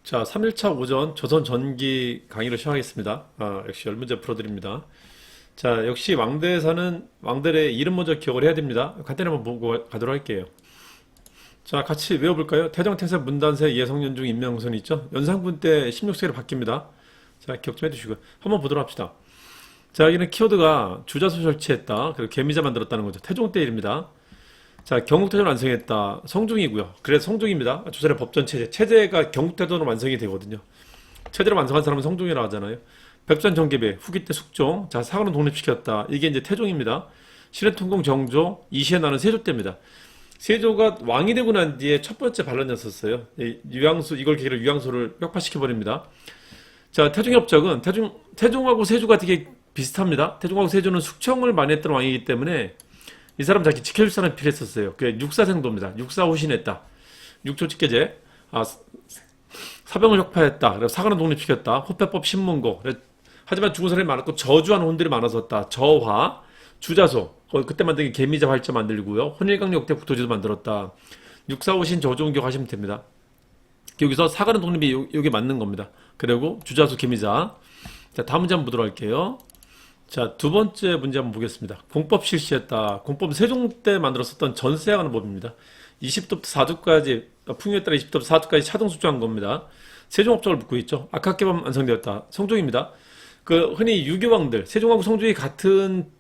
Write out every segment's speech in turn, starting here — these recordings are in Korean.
자, 3일차 오전 조선 전기 강의를 시작하겠습니다. 역시 열 문제 풀어드립니다. 자, 역시 왕대에서는 왕들의 이름 먼저 기억을 해야 됩니다. 간단히 한번 보고 가도록 할게요. 자, 같이 외워볼까요? 태정태세 문단세 예성연중 임명선이 있죠? 연산군 때 16세기로 바뀝니다. 자, 기억 좀 해두시고요. 한번 보도록 합시다. 자, 여기는 키워드가 주자소 설치했다. 그리고 개미자 만들었다는 거죠. 태종 때 일입니다. 자, 경국태조를 완성했다. 성종이고요. 그래서 성종입니다. 조선의 법전 체제. 체제가 경국태조로 완성이 되거든요. 체제를 완성한 사람은 성종이라고 하잖아요. 백전 정계배, 후기 때 숙종. 자, 사관을 독립시켰다. 이게 이제 태종입니다. 실현통공 정조, 이시에 나는 세조 때입니다. 세조가 왕이 되고 난 뒤에 첫 번째 반란이었었어요. 유양수, 이걸 계기로 유양수를 벽파시켜버립니다. 자, 태종의 업적은 태종하고 세조가 되게 비슷합니다. 태종하고 세조는 숙청을 많이 했던 왕이기 때문에 이 사람 자기 지켜줄 사람이 필요했었어요. 그게 육사생도입니다. 육사호신했다. 육조직계제. 사병을 혁파했다. 그리고 사관을 독립시켰다. 호패법 신문고. 하지만 죽은 사람이 많았고 저주하는 혼들이 많아졌다. 저화, 주자소. 그때 만든 게 개미자 활자 만들고요. 혼일강력 때 국토지도 만들었다. 육사호신 저주운격 하시면 됩니다. 여기서 사관은 독립이 여기 맞는 겁니다. 그리고 주자소 개미자. 자, 다음 문제 한번 보도록 할게요. 자, 두 번째 문제 한번 보겠습니다. 공법 실시했다. 공법은 세종 때 만들었었던 전세하는 법입니다. 20도부터 4주까지, 풍요에 따라 20도부터 4주까지 차등 수주한 겁니다. 세종 업적을 묻고 있죠. 악학개범 완성되었다. 성종입니다. 흔히 유교왕들, 세종하고 성종이 같은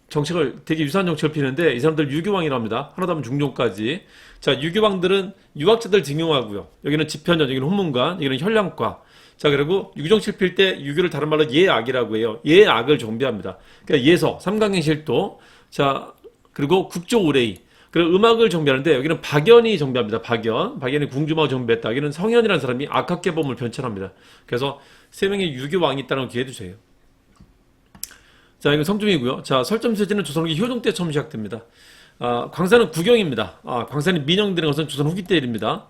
정책을, 되게 유사한 정책을 피는데 이 사람들 유교왕이라고 합니다. 하나도 하면 중종까지. 자, 유교왕들은 유학자들 등용하고요. 여기는 집현전, 여기는 혼문관, 여기는 현량과. 자, 그리고 유교정칠 필 때 유교를 다른 말로 예악이라고 해요. 예악을 정비합니다. 그러니까 예서, 삼강행실도. 자, 그리고 국조오레이. 그리고 음악을 정비하는데 여기는 박연이 정비합니다. 박연이 궁중음악을 정비했다. 여기는 성현이라는 사람이 악학개범을 변천합니다. 그래서 세 명의 유교왕이 있다는 걸 기억해 주세요. 자, 이건 성종이고요. 자, 설점세제는 조선 후기 효종 때 처음 시작됩니다. 광산은 구경입니다. 광산이 민영되는 것은 조선 후기 때 일입니다.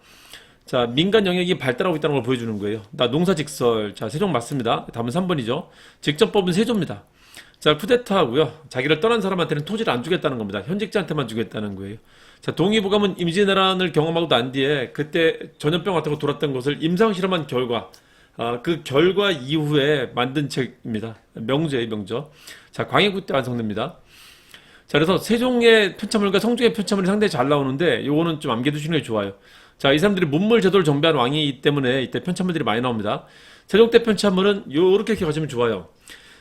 자, 민간 영역이 발달하고 있다는 걸 보여주는 거예요. 나 농사직설. 자, 세종 맞습니다. 다음은 3번이죠. 직접법은 세조입니다. 자, 쿠데타하고요. 자기를 떠난 사람한테는 토지를 안 주겠다는 겁니다. 현직자한테만 주겠다는 거예요. 자, 동의보감은 임진왜란을 경험하고 난 뒤에 그때 전염병 같은 거 돌았던 것을 임상 실험한 결과, 그 결과 이후에 만든 책입니다. 명제예요, 명저. 자, 광해군 때 완성됩니다. 자, 그래서 세종의 편찬물과 성종의 편찬물이 상당히 잘 나오는데 요거는 좀 암기해두시는 게 좋아요. 자, 이 사람들이 문물 제도를 정비한 왕이기 때문에 이때 편찬물들이 많이 나옵니다. 세종 때 편찬물은 요렇게 기억하시면 좋아요.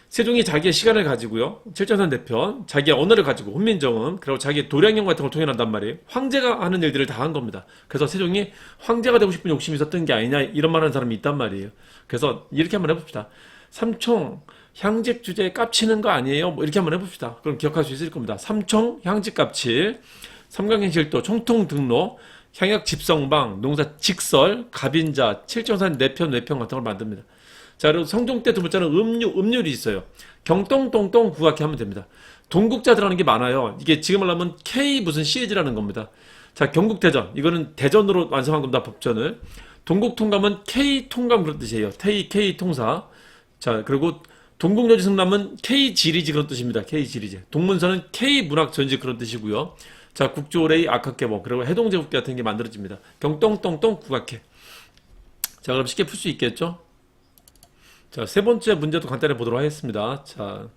세종이 자기의 시간을 가지고요. 칠전선 대편, 자기의 언어를 가지고 훈민정음, 그리고 자기의 도량령 같은 걸 통일한단 말이에요. 황제가 하는 일들을 다 한 겁니다. 그래서 세종이 황제가 되고 싶은 욕심이 있었던 게 아니냐 이런 말 하는 사람이 있단 말이에요. 그래서 이렇게 한번 해봅시다. 삼총 향직 주제에 깝치는 거 아니에요? 뭐 이렇게 한번 해봅시다. 그럼 기억할 수 있을 겁니다. 삼총 향직 깝칠, 삼강행실도 총통 등록, 향약 집성방, 농사 직설, 갑인자, 칠정산 내편, 외편 같은 걸 만듭니다. 자, 그리고 성종 때 두 번째는 음률이 있어요. 경똥똥똥 구각해 하면 됩니다. 동국자 들어가는 게 많아요. 이게 지금 말하면 K 무슨 시리즈라는 겁니다. 자, 경국대전. 이거는 대전으로 완성한 겁니다. 법전을. 동국통감은 K 통감 그런 뜻이에요. K 통사. 자, 그리고 동국여지승남은 K 지리지 그런 뜻입니다. K 지리지. 동문서는 K 문학 전지 그런 뜻이고요. 자, 국조레이 악학개범 그리고 해동제국기 같은 게 만들어집니다. 경똥똥똥 구각해. 자, 그럼 쉽게 풀 수 있겠죠? 자, 세 번째 문제도 간단히 보도록 하겠습니다. 자,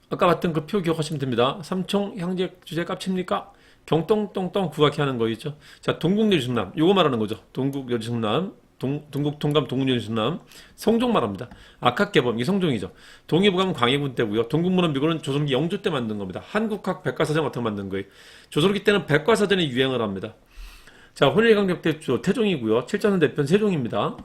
아까 봤던 그 표 기억하시면 됩니다. 삼총 향제 주제 깝칩니까? 경똥똥똥 구각해 하는 거겠죠? 자, 동국여지승남 요거 말하는 거죠. 동국여지승남 동국통감 동국여지승남 성종 말합니다. 악학개범 이게 성종이죠. 동의보감은 광해군 때고요. 동국문헌 미고는 조선기 영조 때 만든 겁니다. 한국학 백과사전 같은 거 만든 거예요. 조선기 때는 백과사전이 유행을 합니다. 자, 혼일강력 때 태종이고요. 칠전선 대편 세종입니다.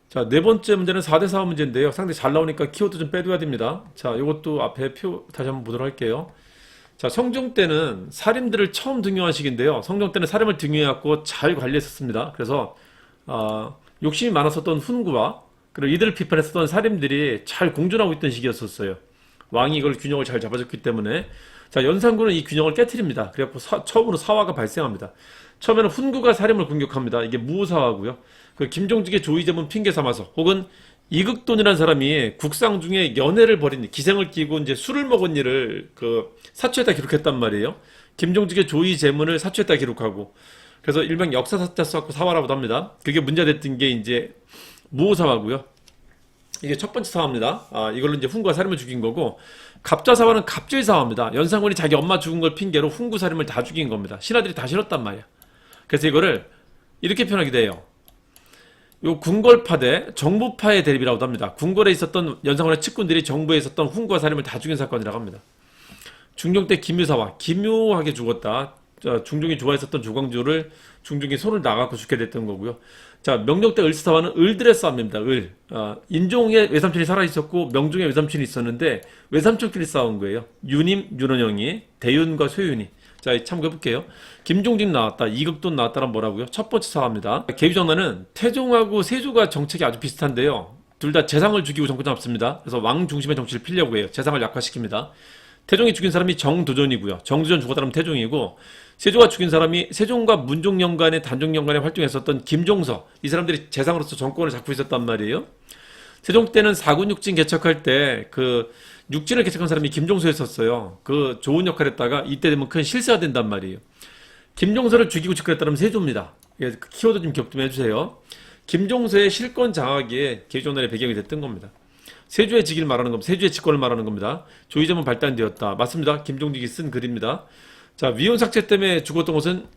자, 네 번째 문제는 4대4 문제인데요. 상당히 잘 나오니까 키워드 좀 빼둬야 됩니다. 자, 이것도 앞에 표 다시 한번 보도록 할게요. 자, 성종 때는 사림들을 처음 등용한 시기인데요. 성종 때는 사림을 등용해갖고 잘 관리했었습니다. 그래서 욕심이 많았었던 훈구와 그리고 이들을 비판했었던 사림들이 잘 공존하고 있던 시기였었어요. 왕이 이걸 균형을 잘 잡아줬기 때문에. 자, 연산군은 이 균형을 깨트립니다. 그래갖고 처음으로 사화가 발생합니다. 처음에는 훈구가 사림을 공격합니다. 이게 무사화고요. 그 김종직의 조의제문 핑계 삼아서 혹은 이극돈이라는 사람이 국상 중에 연애를 벌인 기생을 끼고 이제 술을 먹은 일을 그 사초에다 기록했단 말이에요. 김종직의 조의 제문을 사초에다 기록하고 그래서 일명 역사사자 써갖고 사화라고도 합니다. 그게 문제가 됐던 게 이제 무오사화고요. 이게 첫 번째 사화입니다. 이걸로 이제 훈구와 사림을 죽인 거고, 갑자사화는 갑질사화입니다. 연산군이 자기 엄마 죽은 걸 핑계로 훈구 사림을 다 죽인 겁니다. 신하들이 다 싫었단 말이야. 그래서 이거를 이렇게 표현하기도 해요. 요 궁궐파 대 정부파의 대립이라고도 합니다. 궁궐에 있었던 연산군의 측군들이 정부에 있었던 훈구와 사림을 다 죽인 사건이라고 합니다. 중종 때 기묘사화, 기묘하게 죽었다. 중종이 좋아했었던 조광조를 중종이 손을 놔갖고 죽게 됐던 거고요. 자, 명종 때 을사화는 을들의 싸움입니다. 인종의 외삼촌이 살아있었고 명종의 외삼촌이 있었는데 외삼촌끼리 싸운 거예요. 유님, 윤원영이, 대윤과 쇠윤이. 자, 참고해볼게요. 김종진 나왔다, 이극돈 나왔다란 뭐라고요? 첫 번째 사화입니다. 계위정난은 태종하고 세조가 정책이 아주 비슷한데요. 둘 다 재상을 죽이고 정권 잡습니다. 그래서 왕 중심의 정치를 피려고 해요. 재상을 약화시킵니다. 태종이 죽인 사람이 정도전이고요. 정도전 죽었다면 태종이고, 세조가 죽인 사람이 세종과 문종연간에 단종연간에 활동했었던 김종서, 이 사람들이 재상으로서 정권을 잡고 있었단 말이에요. 세종 때는 사군육진 개척할 때 그 육진을 개척한 사람이 김종서였었어요. 그 좋은 역할을 했다가 이때 되면 큰 실세가 된단 말이에요. 김종서를 죽이고 집권했다면 세조입니다. 그 키워드 좀 기억 좀 해주세요. 김종서의 실권 장악이 계위정난의 배경이 됐던 겁니다. 세조의 직위를 말하는 겁니다. 세조의 직권을 말하는 겁니다. 조의점은 발단되었다. 맞습니다. 김종직이 쓴 글입니다. 자, 위헌삭제 때문에 죽었던 것은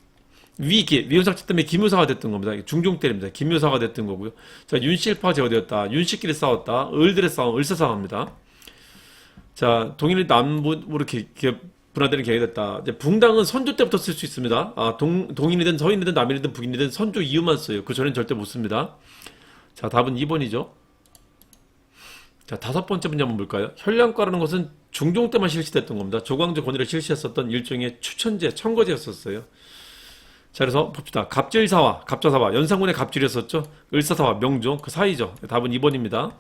위헌삭제 때문에 기묘사가 됐던 겁니다. 중종 때입니다. 기묘사가 됐던 거고요. 자, 윤씨일파가 제거되었다. 윤씨끼리 싸웠다. 을들의 싸움, 을사사화입니다. 자, 동일이 남북으로 분화되는 계획이 됐다. 이제 붕당은 선조 때부터 쓸 수 있습니다. 동인이든 서인이든 남인이든 북인이든 선조 이후만 써요. 그 전에는 절대 못 씁니다. 자, 답은 2번이죠. 자, 다섯 번째 문제 한번 볼까요? 현량과라는 것은 중종 때만 실시됐던 겁니다. 조광조 권위를 실시했었던 일종의 추천제, 청거제였었어요. 자, 그래서 봅시다. 갑질사화, 갑자사화, 연산군의 갑질이었었죠. 을사사화, 명종, 그 사이죠. 답은 2번입니다.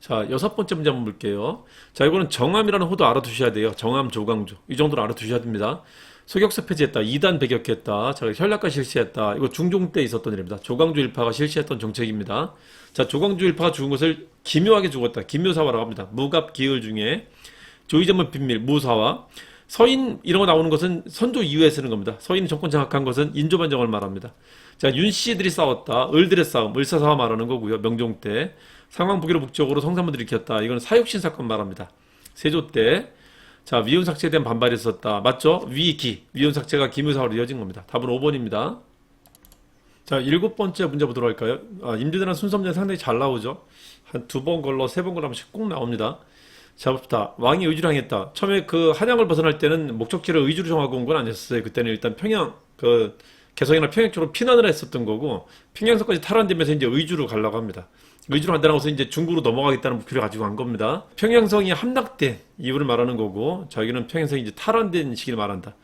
자, 여섯 번째 문제 한번 볼게요. 자, 이거는 정암이라는 호도 알아두셔야 돼요. 정암, 조광조. 이 정도로 알아두셔야 됩니다. 소격서 폐지했다. 2단 배격했다. 자, 현략과 실시했다. 이거 중종 때 있었던 일입니다. 조광조 일파가 실시했던 정책입니다. 자, 조광조 일파가 죽은 것을 기묘하게 죽었다. 기묘사화라고 합니다. 무갑 기을 중에 조의점은 비밀, 무사화. 서인 이런 거 나오는 것은 선조 이후에 쓰는 겁니다. 서인이 정권 장악한 것은 인조반정을 말합니다. 자, 윤씨들이 싸웠다. 을들의 싸움, 을사사화 말하는 거고요. 명종 때. 상황 부기로 북쪽으로 성산문을 일으켰다. 이건 사육신 사건 말합니다. 세조 때. 자, 위헌삭제에 대한 반발이 있었다. 맞죠? 위헌삭제가 기묘사화로 이어진 겁니다. 답은 5번입니다. 자, 일곱 번째 문제 보도록 할까요? 임진왜란 순서문제 상당히 잘 나오죠? 한 두 번 걸러, 세 번 걸러 한 번씩 꼭 나옵니다. 자, 봅시다. 왕이 의주를 향했다. 처음에 그 한양을 벗어날 때는 목적지를 의주로 정하고 온 건 아니었어요. 그때는 일단 평양, 개성이나 평양 쪽으로 피난을 했었던 거고, 평양성까지 탈환되면서 이제 의주로 가려고 합니다. 의주로 간다는 것은 이제 중국으로 넘어가겠다는 목표를 가지고 간 겁니다. 평양성이 함락된 이유를 말하는 거고, 자기는 평양성이 이제 탈환된 시기를 말한다.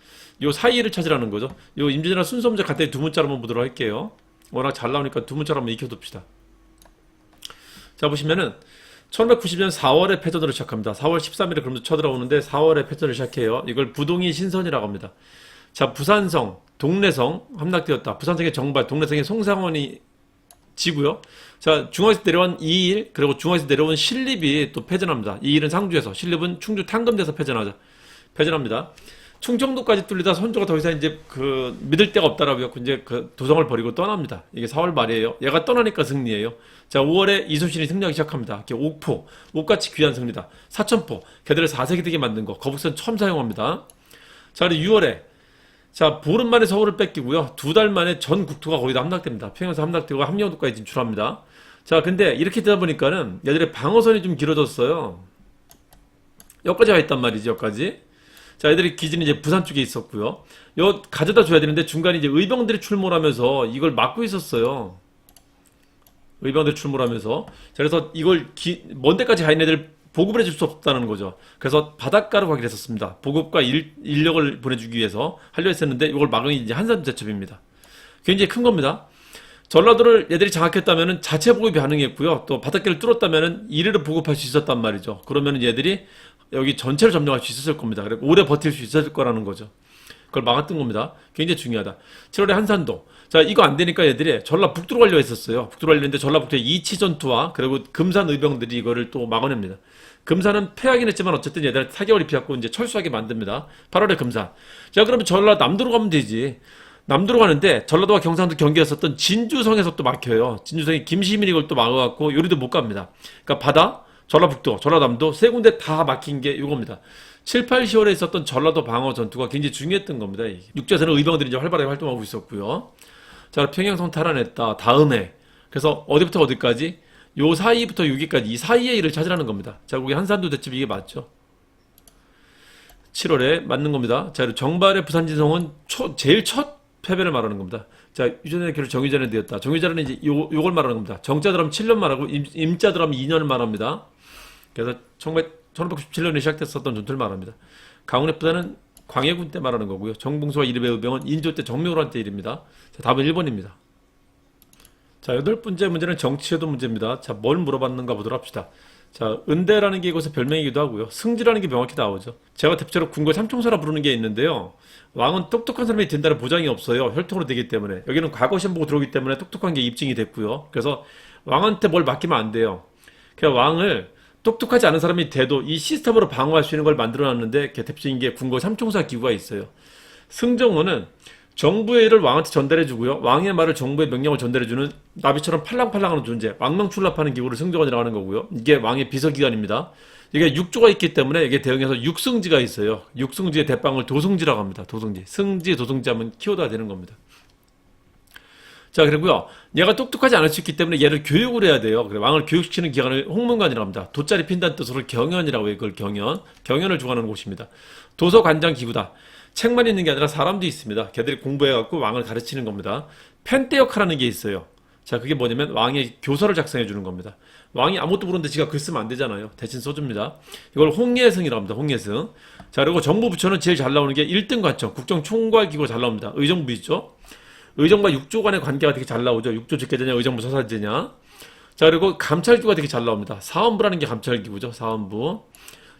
요 사이를 찾으라는 거죠. 요 임진왜란 순서 문제 간단히 두 문자로 한번 보도록 할게요. 워낙 잘 나오니까 두 문자로 한번 익혀둡시다. 자, 보시면은 1590년 4월에 패전으로 시작합니다. 4월 13일에 그러면서 쳐들어오는데 4월에 패전을 시작해요. 이걸 부동의 신선이라고 합니다. 자, 부산성, 동래성 함락되었다. 부산성의 정발, 동래성의 송상원이 지고요. 자, 중앙에서 내려온 이일, 그리고 중앙에서 내려온 신립이 또 패전합니다. 이일은 상주에서, 신립은 충주 탕금대에서 패전합니다. 충청도까지 뚫리다 선조가 더 이상 이제 믿을 데가 없다라고 해서 이제 도성을 버리고 떠납니다. 이게 4월 말이에요. 얘가 떠나니까 승리예요. 자, 5월에 이순신이 승리하기 시작합니다. 이렇게 옥포, 옥같이 귀한 승리다. 사천포, 걔들을 4세기 되게 만든 거, 거북선 처음 사용합니다. 자, 그리고 6월에 자, 보름 만에 서울을 뺏기고요. 두 달 만에 전 국토가 거의 다 함락됩니다. 평양에서 함락되고 함경도까지 진출합니다. 자, 근데 이렇게 되다 보니까는 얘들의 방어선이 좀 길어졌어요. 여기까지 가 있단 말이지, 여기까지. 자, 애들이 기진이 이제 부산 쪽에 있었고요. 요 가져다 줘야 되는데 중간에 이제 의병들이 출몰 하면서 이걸 막고 있었어요. 의병들이 출몰 하면서. 자, 그래서 이걸 먼 데까지 가 있는 애들 보급을 해줄 수 없다는 거죠. 그래서 바닷가로 가기로 했었습니다. 보급과 인력을 보내주기 위해서 하려 했었는데 이걸 막은 게 이제 한산대첩입니다. 굉장히 큰 겁니다. 전라도를 얘들이 장악했다면은 자체 보급이 가능했고요. 또 바닷가를 뚫었다면은 이래로 보급할 수 있었단 말이죠. 그러면은 얘들이 여기 전체를 점령할 수 있었을 겁니다. 그리고 오래 버틸 수 있었을 거라는 거죠. 그걸 막았던 겁니다. 굉장히 중요하다. 7월에 한산도. 자, 이거 안 되니까 얘들이 전라북도로 가려고 했었어요. 북도로 가려는데 전라북도의 이치 전투와 그리고 금산 의병들이 이거를 또 막아냅니다. 금사는 패하긴 했지만 어쨌든 얘들한테 타격을 입혀갖고 이제 철수하게 만듭니다. 8월에 금사. 자, 그러면 전라남도로 가면 되지. 남도로 가는데 전라도와 경상도 경계였었던 진주성에서 또 막혀요. 진주성이 김시민이 이걸 또 막아갖고 요리도 못 갑니다. 그러니까 바다, 전라북도, 전라남도 세 군데 다 막힌 게 이겁니다. 7, 8, 10월에 있었던 전라도 방어 전투가 굉장히 중요했던 겁니다. 육지에서는 의병들이 이제 활발하게 활동하고 있었고요. 자, 평양성 탈환했다. 다음에. 그래서 어디부터 어디까지? 요 사이부터 6위까지 이 사이의 일을 찾으라는 겁니다. 자, 거기 한산도 대첩 이게 맞죠? 7월에 맞는 겁니다. 자, 그리고 정발의 부산진성은 제일 첫 패배를 말하는 겁니다. 자, 유전의 길을 정유전에 되었다. 정유전은 이제 요걸 말하는 겁니다. 정자들 하면 7년 말하고 임자들 하면 2년을 말합니다. 그래서 1597년에 시작됐었던 전투를 말합니다. 강원의 부대는 광해군 때 말하는 거고요. 정봉수와 이르베 의병은 인조 때 정명으로 한 때 일입니다. 자, 답은 1번입니다. 자, 여덟 번째 문제는 정치에도 문제입니다. 자, 뭘 물어봤는가 보도록 합시다. 자, 은대라는 게 이곳의 별명이기도 하고요. 승지라는 게 명확히 나오죠. 제가 대표적으로 궁궐 삼총사라 부르는 게 있는데요. 왕은 똑똑한 사람이 된다는 보장이 없어요. 혈통으로 되기 때문에. 여기는 과거 시험 보고 들어오기 때문에 똑똑한 게 입증이 됐고요. 그래서 왕한테 뭘 맡기면 안 돼요. 그냥 왕을 똑똑하지 않은 사람이 돼도 이 시스템으로 방어할 수 있는 걸 만들어놨는데 대표적인 게 궁궐 삼총사 기구가 있어요. 승정원은 정부의 일을 왕한테 전달해주고요. 왕의 말을 정부의 명령을 전달해주는 나비처럼 팔랑팔랑하는 존재, 왕명출납하는 기구를 승정원이라고 하는 거고요. 이게 왕의 비서기관입니다. 이게 육조가 있기 때문에 이게 대응해서 육승지가 있어요. 육승지의 대빵을 도승지라고 합니다. 도승지. 승지, 도승지 하면 키워다 되는 겁니다. 자, 그리고요. 얘가 똑똑하지 않을 수 있기 때문에 얘를 교육을 해야 돼요. 그래, 왕을 교육시키는 기관을 홍문관이라고 합니다. 돗자리 핀다는 뜻으로 경연이라고 해요. 그걸 경연. 경연을 주관하는 곳입니다. 도서관장 기구다. 책만 있는 게 아니라 사람도 있습니다. 걔들이 공부해갖고 왕을 가르치는 겁니다. 펜대역하라는 게 있어요. 자, 그게 뭐냐면 왕의 교서를 작성해 주는 겁니다. 왕이 아무것도 모르는데 지가 글 쓰면 안 되잖아요. 대신 써줍니다. 이걸 홍예승이라고 합니다. 홍예승. 자, 그리고 정부 부처는 제일 잘 나오는 게 1등 관청, 국정총괄기구가 잘 나옵니다. 의정부 있죠? 의정부와 육조 간의 관계가 되게 잘 나오죠. 육조 직계제냐, 의정부 서사제냐. 자, 그리고 감찰기구가 되게 잘 나옵니다. 사헌부라는 게 감찰기구죠. 사헌부.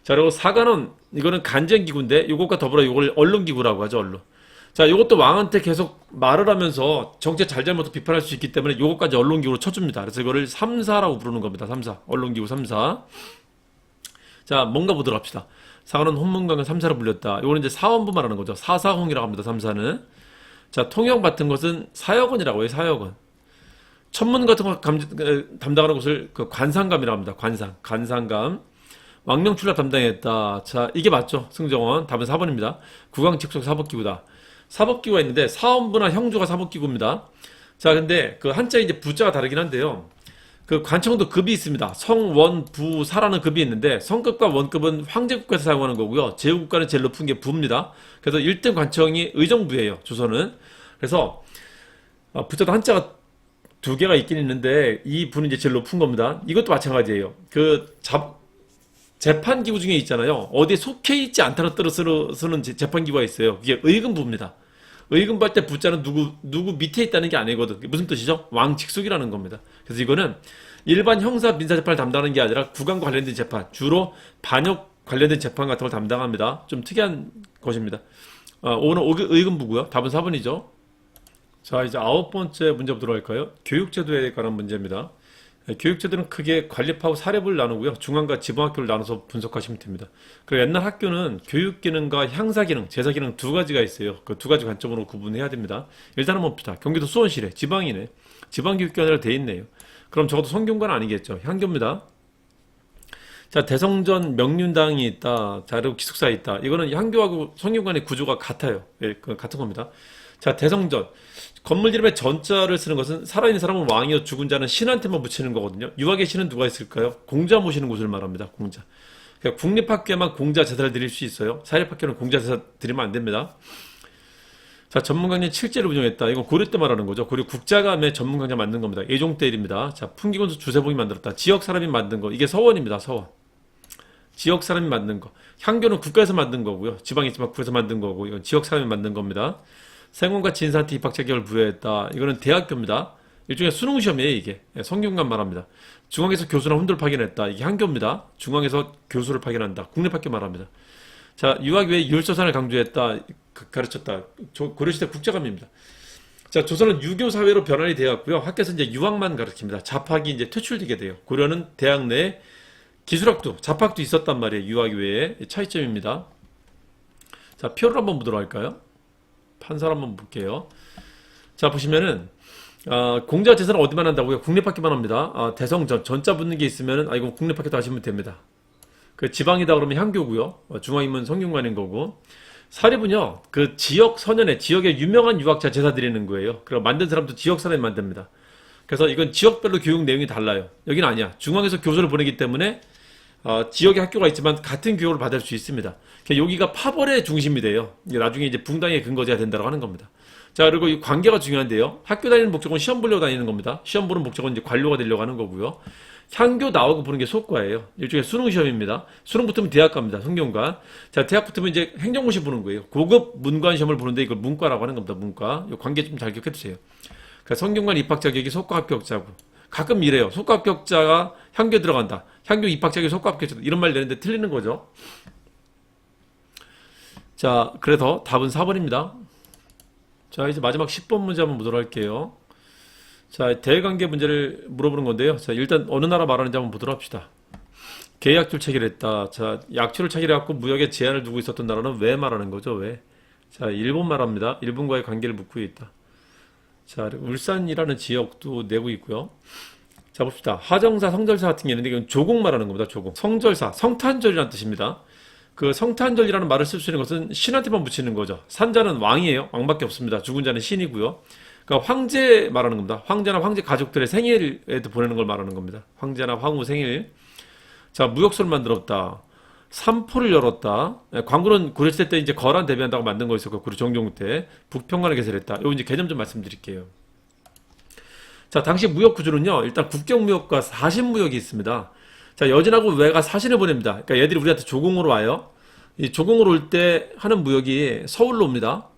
자, 그리고 사관원, 이거는 간쟁기구인데, 이것과 더불어 이걸 언론기구라고 하죠, 언론. 자, 이것도 왕한테 계속 말을 하면서 정책 잘잘못도 비판할 수 있기 때문에 이것까지 언론기구로 쳐줍니다. 그래서 이거를 3사라고 부르는 겁니다. 3사. 언론기구 3사. 자, 뭔가 보도록 합시다. 사관원 혼문관을 3사로 불렸다. 이거는 이제 사원부 말하는 거죠. 사사홍이라고 합니다. 3사는. 자, 통역 맡은 것은 사역원이라고 해요. 사역원. 천문 같은 거 담당하는 곳을 그 관상감이라고 합니다. 관상감. 왕명 출납 담당했다. 자, 이게 맞죠? 승정원. 답은 4번입니다. 국왕 직속 사법기구다. 사법기구가 있는데 사원부나 형주가 사법기구입니다. 자, 근데 그 한자에 이제 부자가 다르긴 한데요. 그 관청도 급이 있습니다. 성, 원, 부, 사라는 급이 있는데 성급과 원급은 황제국가에서 사용하는 거고요. 제국가는 제일 높은 게 부입니다. 그래서 1등 관청이 의정부예요. 조선은. 그래서 부자도 한자가 두 개가 있긴 있는데 이 부는 이제 제일 높은 겁니다. 이것도 마찬가지예요. 재판기구 중에 있잖아요. 어디에 속해 있지 않다는 뜻으로 쓰는 재판기구가 있어요. 그게 의금부입니다. 의금부 할 때 부자는 누구 밑에 있다는 게 아니거든. 무슨 뜻이죠? 왕 직속이라는 겁니다. 그래서 이거는 일반 형사 민사재판을 담당하는 게 아니라 국왕과 관련된 재판, 주로 반역 관련된 재판 같은 걸 담당합니다. 좀 특이한 것입니다. 오늘 의금부고요. 답은 4번이죠. 자, 이제 9번째 문제 보도록 할까요? 교육제도에 관한 문제입니다. 교육제도는 크게 관립하고 사립을 나누고요. 중앙과 지방학교를 나눠서 분석하시면 됩니다. 그리고 옛날 학교는 교육기능과 향사기능, 제사기능 두 가지가 있어요. 그 두 가지 관점으로 구분해야 됩니다. 일단 한번 봅시다. 경기도 수원시래. 지방이네. 지방교육기관이라 돼 있네요. 그럼 적어도 성균관 아니겠죠. 향교입니다. 자, 대성전 명륜당이 있다. 자, 그리고 기숙사 있다. 이거는 향교하고 성균관의 구조가 같아요. 예, 같은 겁니다. 자, 대성전. 건물 이름에 전자를 쓰는 것은 살아있는 사람은 왕이요 죽은 자는 신한테만 붙이는 거거든요. 유학의 신은 누가 있을까요? 공자 모시는 곳을 말합니다. 공자. 그러니까 국립학교에만 공자 제사를 드릴 수 있어요. 사립학교는 공자 제사 드리면 안 됩니다. 자, 전문강좌 7제를 운영했다. 이건 고려 때 말하는 거죠. 고려 국자감에 전문강좌 만든 겁니다. 예종 때 일입니다. 자, 풍기군수 주세복이 만들었다. 지역 사람이 만든 거. 이게 서원입니다. 서원. 지역 사람이 만든 거. 향교는 국가에서 만든 거고요. 지방에 있지만 국에서 만든 거고. 이건 지역 사람이 만든 겁니다. 생원과 진사한테 입학 자격을 부여했다. 이거는 대학교입니다. 일종의 수능 시험이에요, 이게. 성균관 말합니다. 중앙에서 교수나 훈도를 파견했다. 이게 한교입니다. 중앙에서 교수를 파견한다. 국립학교 말합니다. 자, 유학 외에 율서산을 강조했다. 가르쳤다. 고려시대 국자감입니다. 자, 조선은 유교 사회로 변환이 되었고요. 학교에서 이제 유학만 가르칩니다. 잡학이 이제 퇴출되게 돼요. 고려는 대학 내에 기술학도, 잡학도 있었단 말이에요. 유학 외에 차이점입니다. 자, 표를 한번 보도록 할까요? 판사를 한번 볼게요. 자, 보시면은 공자 제사는 어디만 한다고요? 국립학교만 합니다. 대성전, 전자 붙는 게 있으면은 이거 국립학교도 하시면 됩니다. 그 지방이다 그러면 향교고요. 중앙인문 성균관인 거고. 사립은요, 그 지역 선현에 지역의 유명한 유학자 제사 드리는 거예요. 그리고 만든 사람도 지역 사람이 만듭니다. 그래서 이건 지역별로 교육 내용이 달라요. 여기는 아니야. 중앙에서 교수를 보내기 때문에 지역의 학교가 있지만 같은 교육을 받을 수 있습니다. 그러니까 여기가 파벌의 중심이 돼요. 나중에 이제 붕당의 근거지가 된다고 하는 겁니다. 자, 그리고 이 관계가 중요한데요. 학교 다니는 목적은 시험 보려고 다니는 겁니다. 시험 보는 목적은 이제 관료가 되려고 하는 거고요. 향교 나오고 보는 게 속과예요. 일종의 수능 시험입니다. 수능 붙으면 대학 갑니다. 성균관. 자, 대학 붙으면 이제 행정고시 보는 거예요. 고급 문관 시험을 보는데 이걸 문과라고 하는 겁니다. 문과. 이 관계 좀 잘 기억해 두세요. 그러니까 성균관 입학 자격이 속과 합격자고. 가끔 이래요. 속과 합격자가 향교 들어간다. 향교 입학 자격이 속과 합격자다. 이런 말 내는데 틀리는 거죠. 자, 그래서 답은 4번입니다. 자, 이제 마지막 10번 문제 한번 보도록 할게요. 자, 대외관계 문제를 물어보는 건데요. 자, 일단 어느 나라 말하는지 한번 보도록 합시다. 계약줄 체결했다. 자, 약주를 체결해갖고 무역에 제한을 두고 있었던 나라는 왜 말하는 거죠? 왜? 자, 일본 말합니다. 일본과의 관계를 묻고 있다. 자, 울산이라는 지역도 내고 있고요. 자, 봅시다. 하정사, 성절사 같은 게 있는데 이건 조공 말하는 겁니다. 조공. 성절사, 성탄절이라는 뜻입니다. 그 성탄절이라는 말을 쓸 수 있는 것은 신한테만 붙이는 거죠. 산자는 왕이에요. 왕밖에 없습니다. 죽은 자는 신이고요. 그러니까 황제 말하는 겁니다. 황제나 황제 가족들의 생일에도 보내는 걸 말하는 겁니다. 황제나 황후 생일. 자, 무역소를 만들었다. 삼포를 열었다. 광고는 고려시대 때 이제 거란 대비한다고 만든 거 있었고, 그리고 정종 때 북평관을 개설했다. 요 이제 개념 좀 말씀드릴게요. 자, 당시 무역 구조는요, 일단 국경무역과 사신무역이 있습니다. 자, 여진하고 외가 사신을 보냅니다. 그러니까 얘들이 우리한테 조공으로 와요. 이 조공으로 올 때 하는 무역이 서울로 옵니다.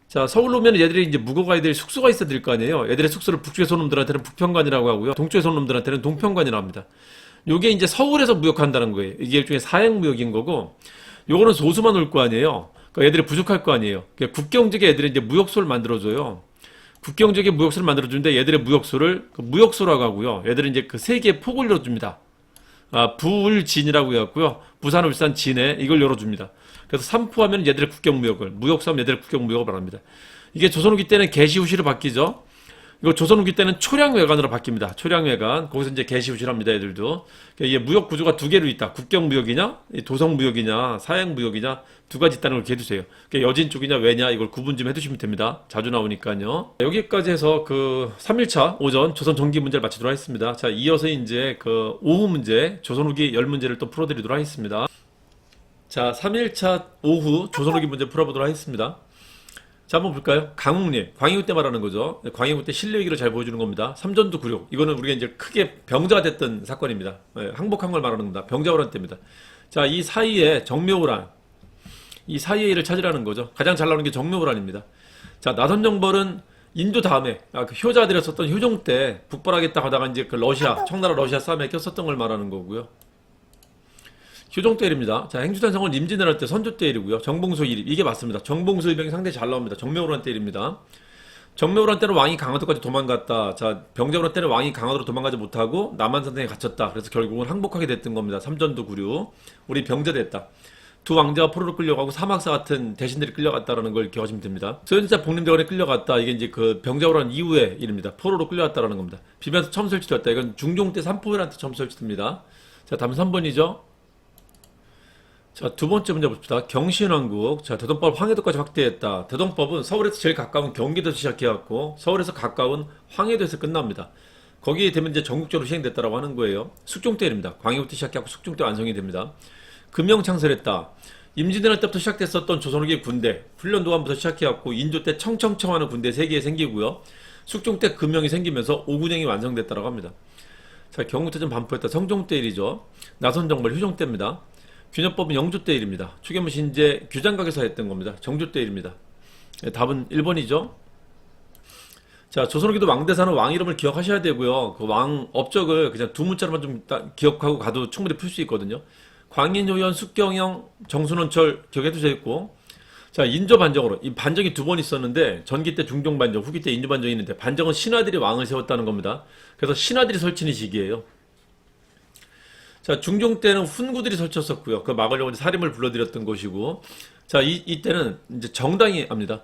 자, 서울로 오면 얘들이 이제 묵어가야 될 숙소가 있어야 될 거 아니에요. 얘들의 숙소를 북쪽에서 온 놈들한테는 북평관이라고 하고요. 동쪽에서 온 놈들한테는 동평관이라고 합니다. 요게 이제 서울에서 무역한다는 거예요. 이게 일종의 사행무역인 거고, 요거는 소수만 올 거 아니에요. 그러니까 얘들이 부족할 거 아니에요. 그러니까 국경지역에 애들이 이제 무역소를 만들어줘요. 국경지역에 무역소를 만들어주는데 얘들의 무역소를 그 무역소라고 하고요. 얘들은 이제 그 세 개의 폭을 열어줍니다. 부울진이라고 해갖고요. 부산, 울산, 진해 이걸 열어줍니다. 그래서 삼포하면 얘들의 국경무역을, 무역소하면 얘들의 국경무역을 말합니다. 이게 조선 후기 때는 개시후시로 바뀌죠. 이거 조선 후기 때는 초량외관으로 바뀝니다. 초량외관. 거기서 이제 개시후시를 합니다. 애들도. 그러니까 이게 무역 구조가 두 개로 있다. 국경무역이냐, 도성무역이냐, 사행무역이냐 두 가지 있다는 걸 기억해두세요. 그러니까 여진 쪽이냐 왜냐 이걸 구분 좀 해두시면 됩니다. 자주 나오니까요. 여기까지 해서 그 3일차 오전 조선 전기 문제를 마치도록 하겠습니다. 자, 이어서 이제 그 오후 문제, 조선 후기 10문제를 또 풀어드리도록 하겠습니다. 자, 3일차 오후 조선 후기 문제 풀어보도록 하겠습니다. 자, 한번 볼까요? 강웅림, 광해군 때 말하는 거죠. 광해군 때 신뢰기를 잘 보여주는 겁니다. 삼전도 굴욕. 이거는 우리가 이제 크게 병자가 됐던 사건입니다. 항복한 걸 말하는 겁니다. 병자호란 때입니다. 자, 이 사이에 정묘호란, 이 사이의 일을 찾으라는 거죠. 가장 잘 나오는 게 정묘호란입니다. 자, 나선정벌은 인도 다음에 그 효자들이 썼던 효종 때 북벌하겠다 하다가 이제 그 러시아, 청나라 러시아 싸움에 꼈었던 걸 말하는 거고요. 효종 때 일입니다. 자, 행주단성은 임진왜란 할 때 선조 때 일이고요. 정봉소 일입. 이게 맞습니다. 정봉소 일병이 상당히 잘 나옵니다. 정묘호란 때 일입니다. 정묘호란 때는 왕이 강화도까지 도망갔다. 자, 병자호란 때는 왕이 강화도로 도망가지 못하고 남한산성에 갇혔다. 그래서 결국은 항복하게 됐던 겁니다. 삼전도 구류. 우리 병자됐다. 두 왕자가 포로로 끌려가고 사막사 같은 대신들이 끌려갔다라는 걸 기억하시면 됩니다. 소현자 복림대원에 끌려갔다. 이게 이제 그 병자호란 이후의 일입니다. 포로로 끌려갔다라는 겁니다. 비변에서 처음 설치됐다. 이건 중종 때 삼포연한테 처음 설치됩니다. 자, 다음 3번이죠. 자, 두 번째 문제 봅시다. 경신왕국. 자, 대동법 황해도까지 확대했다. 대동법은 서울에서 제일 가까운 경기도에서 시작해갖고 서울에서 가까운 황해도에서 끝납니다. 거기에 되면 이제 전국적으로 시행됐다라고 하는 거예요. 숙종 때 일입니다. 광해부터 시작해갖고 숙종 때 완성이 됩니다. 금영 창설했다. 임진왜란 때부터 시작됐었던 조선후기 군대 훈련도관부터 시작해갖고 인조 때 청청청 하는 군대 3개 생기고요. 숙종 때 금영이 생기면서 오군영이 완성됐다라고 합니다. 자, 경우태전 반포했다. 성종 때 일이죠. 나선정벌 효종 때입니다. 균형법은 영조 때 일입니다. 추계무 신제 규장각에서 했던 겁니다. 정조 때 일입니다. 답은 1번이죠. 자, 조선후기도 왕대사는 왕 이름을 기억하셔야 되고요. 그 왕 업적을 그냥 두 문자로만 좀 기억하고 가도 충분히 풀 수 있거든요. 광인효연, 숙경영, 정순원철 기억해도 되겠고, 자, 인조 반정으로 이 반정이 두 번 있었는데 전기 때 중종 반정, 후기 때 인조 반정이 있는데 반정은 신하들이 왕을 세웠다는 겁니다. 그래서 신하들이 설치는 시기예요. 자, 중종 때는 훈구들이 설쳤었고요. 그 막으려고 이제 사림을 불러들였던 곳이고, 자, 이때는 이제 정당이 합니다.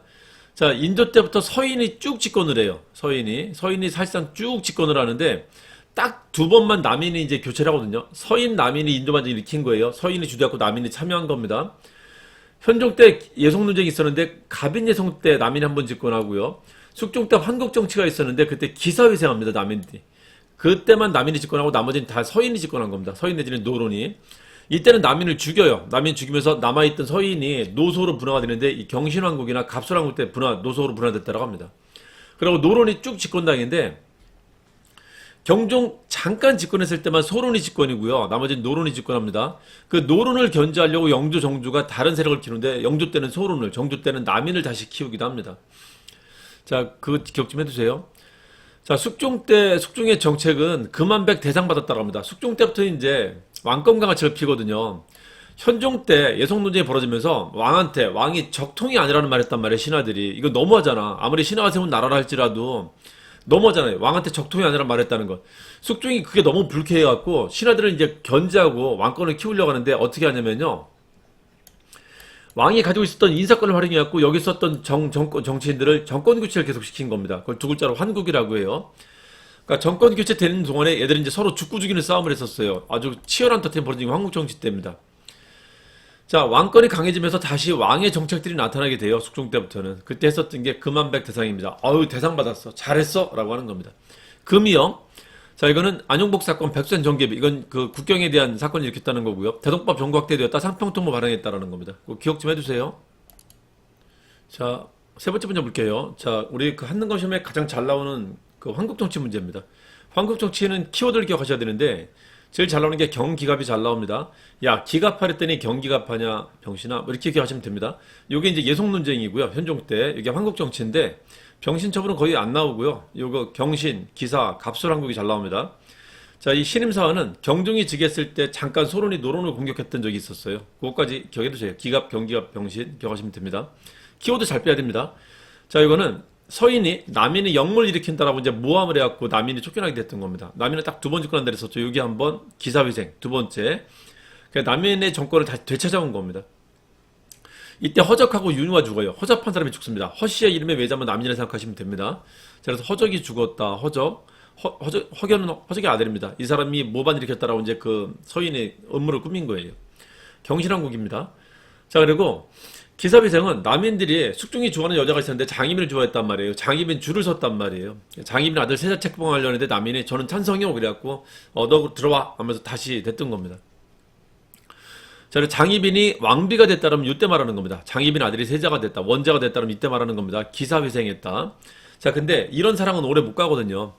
자, 인조 때부터 서인이 쭉 집권을 해요. 서인이 사실상 쭉 집권을 하는데, 딱 두 번만 남인이 이제 교체를 하거든요. 서인, 남인이 인조반정을 일으킨 거예요. 서인이 주도했고 남인이 참여한 겁니다. 현종 때 예성 논쟁이 있었는데, 갑인 예성 때 남인이 한 번 집권하고요. 숙종 때 환국 정치가 있었는데, 그때 기사회생합니다. 남인들이. 그때만 남인이 집권하고 나머지는 다 서인이 집권한 겁니다. 서인 내지는 노론이. 이때는 남인을 죽여요. 남인 죽이면서 남아있던 서인이 노소로 분화가 되는데 이 경신왕국이나 갑술왕국 때 노소로 분화됐다고 합니다. 그리고 노론이 쭉 집권당인데 경종 잠깐 집권했을 때만 소론이 집권이고요. 나머지는 노론이 집권합니다. 그 노론을 견제하려고 영조, 정조가 다른 세력을 키우는데 영조 때는 소론을, 정조 때는 남인을 다시 키우기도 합니다. 자, 그거 기억 좀 해두세요. 자, 숙종의 정책은 금한백 대상받았다고 합니다. 숙종 때부터 이제 왕권 강화책을 피거든요. 현종 때 예성 논쟁이 벌어지면서 왕이 적통이 아니라는 말 했단 말이에요, 신하들이. 이거 너무하잖아. 아무리 신하가 세운 나라라 할지라도 너무하잖아요. 왕한테 적통이 아니라는 말 했다는 것. 숙종이 그게 너무 불쾌해갖고 신하들은 이제 견제하고 왕권을 키우려고 하는데 어떻게 하냐면요. 왕이 가지고 있었던 인사권을 활용해갖고 여기 있었던 정치인들을 정권 교체를 계속 시킨 겁니다. 그걸 두 글자로 환국이라고 해요. 그러니까 정권 교체 되는 동안에 얘들이 이제 서로 죽고 죽이는 싸움을 했었어요. 아주 치열한 터템 벌어진 게 황국 정치 때입니다. 자, 왕권이 강해지면서 다시 왕의 정책들이 나타나게 돼요. 숙종 때부터는. 그때 했었던 게 금한백 대상입니다. 어유 대상 받았어. 잘했어. 라고 하는 겁니다. 금이요. 자, 이거는 안용복 사건, 백두산 정계비. 이건 그 국경에 대한 사건을 일으켰다는 거고요. 대동법 정부 확대되었다. 상평통보 발행했다라는 겁니다. 기억 좀 해두세요. 자, 세 번째 문제 볼게요. 자, 우리 그 한능검 시험에 가장 잘 나오는 그 황국정치 문제입니다. 황국정치는 키워드를 기억하셔야 되는데 제일 잘 나오는 게 경기갑이 잘 나옵니다. 야, 기갑하랬더니 경기갑하냐 병신아, 뭐 이렇게 기억하시면 됩니다. 요게 이제 예속 논쟁이고요. 현종 때 이게 황국정치인데 병신 처분은 거의 안 나오고요. 요거 경신, 기사, 갑술왕국이 잘 나옵니다. 자, 이 신임사원은 경종이 즉위했을 때 잠깐 소론이 노론을 공격했던 적이 있었어요. 그것까지 기억해두세요. 기갑, 경기갑, 병신 기억하시면 됩니다. 키워드 잘 빼야 됩니다. 자, 이거는 서인이 남인이 역물 일으킨다라고 이제 모함을 해갖고 남인이 쫓겨나게 됐던 겁니다. 남인은 딱 두 번 집권한 데 있었죠. 여기 한번 기사회생, 두 번째. 그러니까 남인의 정권을 다시 되찾아온 겁니다. 이때 허적하고 윤유가 죽어요. 허접한 사람이 죽습니다. 허씨의 이름에 외자면 남인이라 생각하시면 됩니다. 자, 그래서 허적이 죽었다. 허격은 아들입니다. 이 사람이 모반 일으켰다라고 이제 그 서인의 음모를 꾸민 거예요. 경신왕국입니다. 자, 그리고 기사회생은 남인들이 숙종이 좋아하는 여자가 있었는데 장희빈을 좋아했단 말이에요. 장희빈 줄을 섰단 말이에요. 장희빈 아들 세자 책봉하려는데 남인이 저는 찬성이요 그래갖고 너 들어와 하면서 다시 됐던 겁니다. 자, 그래서 장희빈이 왕비가 됐다면 이때 말하는 겁니다. 장희빈 아들이 세자가 됐다, 원자가 됐다면 이때 말하는 겁니다. 기사회생했다. 자, 근데 이런 사랑은 오래 못 가거든요.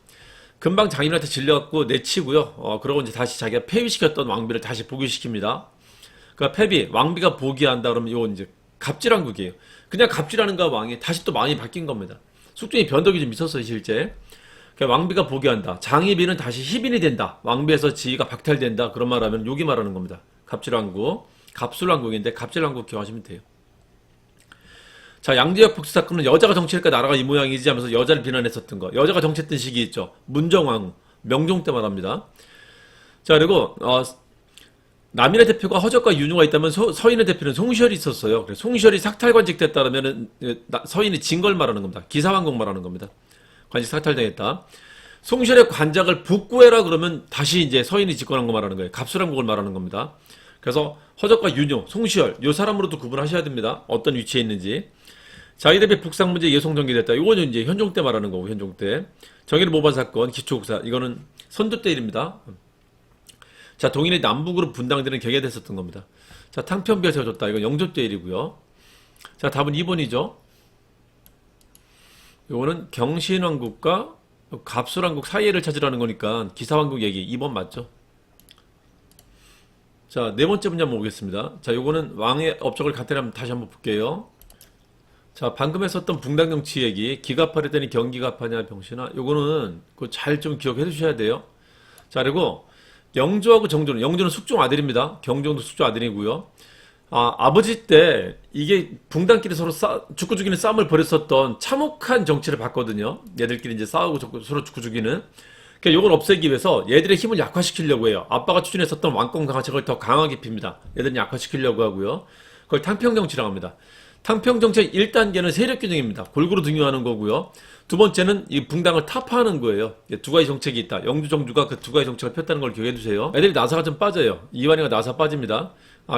금방 장희빈한테 질려갖고 내치고요. 그러고 이제 다시 자기가 폐위시켰던 왕비를 다시 복위시킵니다. 그러니까 폐비, 왕비가 복위한다 그러면 이거 이제 갑질왕국이에요. 그냥 갑질하는가 왕이 다시 또 많이 바뀐 겁니다. 숙종이 변덕이 좀 있었어요, 실제. 그러니까 왕비가 복위한다. 장희빈은 다시 희빈이 된다. 왕비에서 지위가 박탈된다. 그런 말하면 여기 말하는 겁니다. 갑질왕국, 갑술왕국인데 갑질왕국 기억하시면 돼요. 자, 양지역 복수 사건은 여자가 정치했으니까 나라가 이 모양이지 하면서 여자를 비난했었던 거. 여자가 정치했던 시기 있죠. 문정왕후, 명종 때 말합니다. 자, 그리고 남인의 대표가 허적과 윤유가 있다면 서인의 대표는 송시열이 있었어요. 그래서 송시열이 삭탈관직 됐다면 서인이 진 걸 말하는 겁니다. 기사왕국 말하는 겁니다. 관직 삭탈당했다. 송시열의 관작을 복구해라 그러면 다시 이제 서인이 집권한 거 말하는 거예요. 갑술왕국을 말하는 겁니다. 그래서 허적과 윤유, 송시열 이 사람으로도 구분하셔야 됩니다. 어떤 위치에 있는지. 자기대비 북상 문제 예송 정기됐다. 이거는 이제 현종 때 말하는 거고 현종 때. 정일 모반 사건 기초국사 이거는 선조 때 일입니다. 자, 동인이 남북으로 분당되는 격예됐었던 겁니다. 자, 탕평비가 세워졌다. 이건 영조 때 일이고요. 자, 답은 2번이죠. 이거는 경신왕국과 갑술왕국 사이를 찾으라는 거니까 기사왕국 얘기 2번 맞죠? 자, 네 번째 문제 한번 보겠습니다. 자, 요거는 왕의 업적을 간단히 다시 한번 볼게요. 자, 방금 했었던 붕당정치 얘기, 기갑하랬더니 경기갑하냐 병신아. 요거는 그 잘 좀 기억해 두셔야 돼요. 자, 그리고 영조하고 정조는, 영조는 숙종 아들입니다. 경종도 숙종 아들이고요. 아버지 때 이게 붕당끼리 서로 죽고 죽이는 싸움을 벌였었던 참혹한 정치를 봤거든요. 얘들끼리 이제 싸우고 서로 죽고 죽이는. 그러니까 이걸 없애기 위해서 얘들의 힘을 약화시키려고 해요. 아빠가 추진했었던 왕권 강화책을 더 강하게 핍니다. 얘들은 약화시키려고 하고요. 그걸 탕평정치라고 합니다. 탕평정치의 1단계는 세력균형입니다. 골고루 등용하는 거고요. 두 번째는 이 붕당을 타파하는 거예요. 두 가지 정책이 있다. 영주 정주가 그 두 가지 정책을 폈다는 걸 기억해 두세요. 애들이 나사가 좀 빠져요. 이완이가 나사 빠집니다.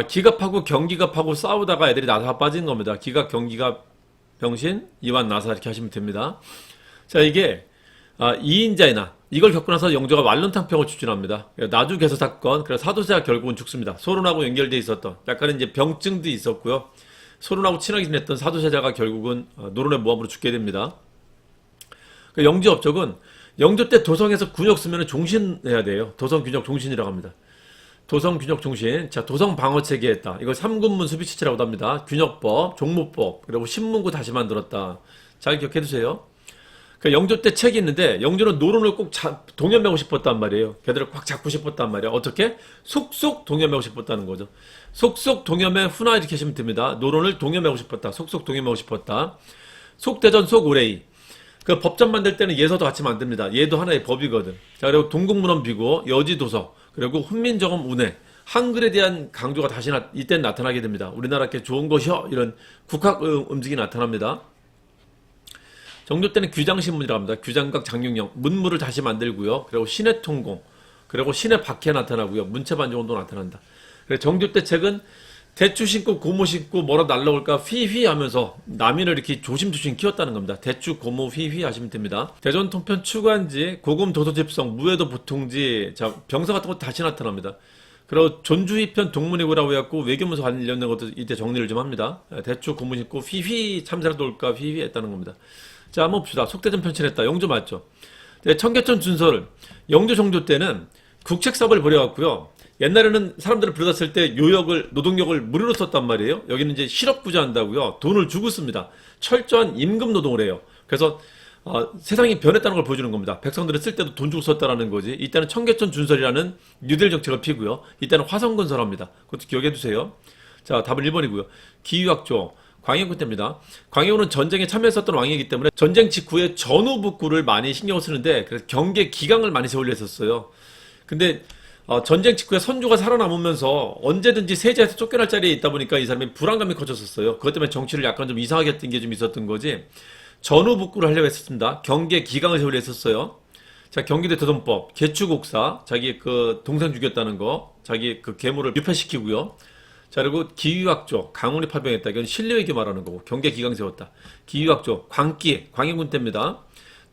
기갑하고 경기갑하고 싸우다가 애들이 나사가 빠진 겁니다. 기갑, 경기갑, 병신, 이완, 나사 이렇게 하시면 됩니다. 자, 이게 2인자이나 이걸 겪고 나서 영조가 완론탕평을 추진합니다. 나주개서 사건, 그래서 사도세가 결국은 죽습니다. 소론하고 연결돼 있었던 약간 이제 병증도 있었고요. 소론하고 친하게 지냈던 사도세자가 결국은 노론의 모함으로 죽게 됩니다. 영조 업적은 영조 때 도성에서 군역 쓰면 종신해야 돼요. 도성 균역 종신이라고 합니다. 도성 균역 종신. 자, 도성 방어 체계했다. 이걸 삼군문 수비치체라고도 합니다. 균역법, 종무법, 그리고 신문구 다시 만들었다. 잘 기억해 두세요. 영조 때 책이 있는데 영조는 노론을 꼭 동여매고 싶었단 말이에요. 걔들을 꽉 잡고 싶었단 말이에요. 어떻게? 속속 동여매고 싶었다는 거죠. 속속 동여매 훈화 이렇게 하시면 됩니다. 노론을 동여매고 싶었다. 속속 동여매고 싶었다. 속대전 속오레이. 그 법전 만들 때는 예서도 같이 만듭니다. 얘도 하나의 법이거든. 자, 그리고 동국문헌 비고, 여지도서, 그리고 훈민정음 운해. 한글에 대한 강조가 다시 이때는 나타나게 됩니다. 우리나라께 좋은 것이요. 이런 국학 음식이 나타납니다. 정조 때는 규장신문이라고 합니다. 규장각 장육령, 문물을 다시 만들고요. 그리고 신의 통공, 그리고 신의 박해 나타나고요. 문체반정도 나타난다. 그래서 정조 때 책은 대추 신고 고무 신고 뭐라 날라올까 휘휘 하면서 남인을 이렇게 조심조심 키웠다는 겁니다. 대추 고무 휘휘 하시면 됩니다. 대전 통편 추관지, 고금 도서집성, 무해도 보통지, 자, 병사 같은 거 다시 나타납니다. 그리고 존주위편 동문이고라고 해갖고 외교문서 관련된 것도 이때 정리를 좀 합니다. 대추 고무 신고 휘휘 참사라도 올까 휘휘 했다는 겁니다. 자, 한번 봅시다. 속대전 편찬했다. 영조 맞죠? 청계천 준서를 영조 정조 때는 국책사업을 벌여갖고요. 옛날에는 사람들을 불러다 때 노동력을 무료로 썼단 말이에요. 여기는 이제 실업구제한다고요. 돈을 주고 씁니다. 철저한 임금 노동을 해요. 그래서 세상이 변했다는 걸 보여주는 겁니다. 백성들을 쓸 때도 돈 주고 썼다라는 거지. 이때는 청계천 준설이라는 뉴딜 정책을 피고요. 이때는 화성건설합니다. 그것도 기억해 두세요. 자, 답은 1번이고요. 기유학조. 광해군 때입니다. 광해군은 전쟁에 참여했었던 왕이기 때문에 전쟁 직후에 전후북구를 많이 신경을 쓰는데 그래서 경계 기강을 많이 세우려 했었어요. 근데 전쟁 직후에 선조가 살아남으면서 언제든지 세자에서 쫓겨날 자리에 있다 보니까 이 사람이 불안감이 커졌었어요. 그것 때문에 정치를 약간 좀 이상하게 했던 게 좀 있었던 거지. 전후북구를 하려고 했었습니다. 경계 기강을 세우려 했었어요. 자, 경기도 대동법, 개추곡사, 자기 그 동생 죽였다는 거, 자기 그 계모를 유폐시키고요. 자, 그리고 기유학조, 강훈이 파병했다. 이건 신뢰위기 말하는 거고, 경계 기강 세웠다. 기유학조, 광해군 때입니다.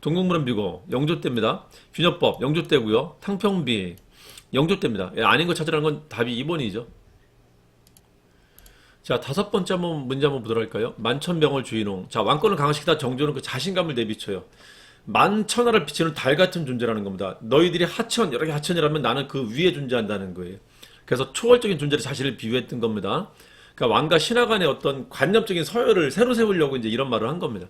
동국문헌 비고, 영조 때입니다. 균역법, 영조 때고요. 탕평비, 영조 때입니다. 아닌 거 찾으라는 건 답이 2번이죠. 자, 5번째 문제 한번 보도록 할까요? 만천병을 주인홍. 자, 왕권을 강화시키다 정조는 그 자신감을 내비쳐요. 만천하를 비치는 달 같은 존재라는 겁니다. 너희들이 하천, 여러 개 하천이라면 나는 그 위에 존재한다는 거예요. 그래서 초월적인 존재로 자신을 비유했던 겁니다. 그러니까 왕과 신하 간의 어떤 관념적인 서열을 새로 세우려고 이제 이런 말을 한 겁니다.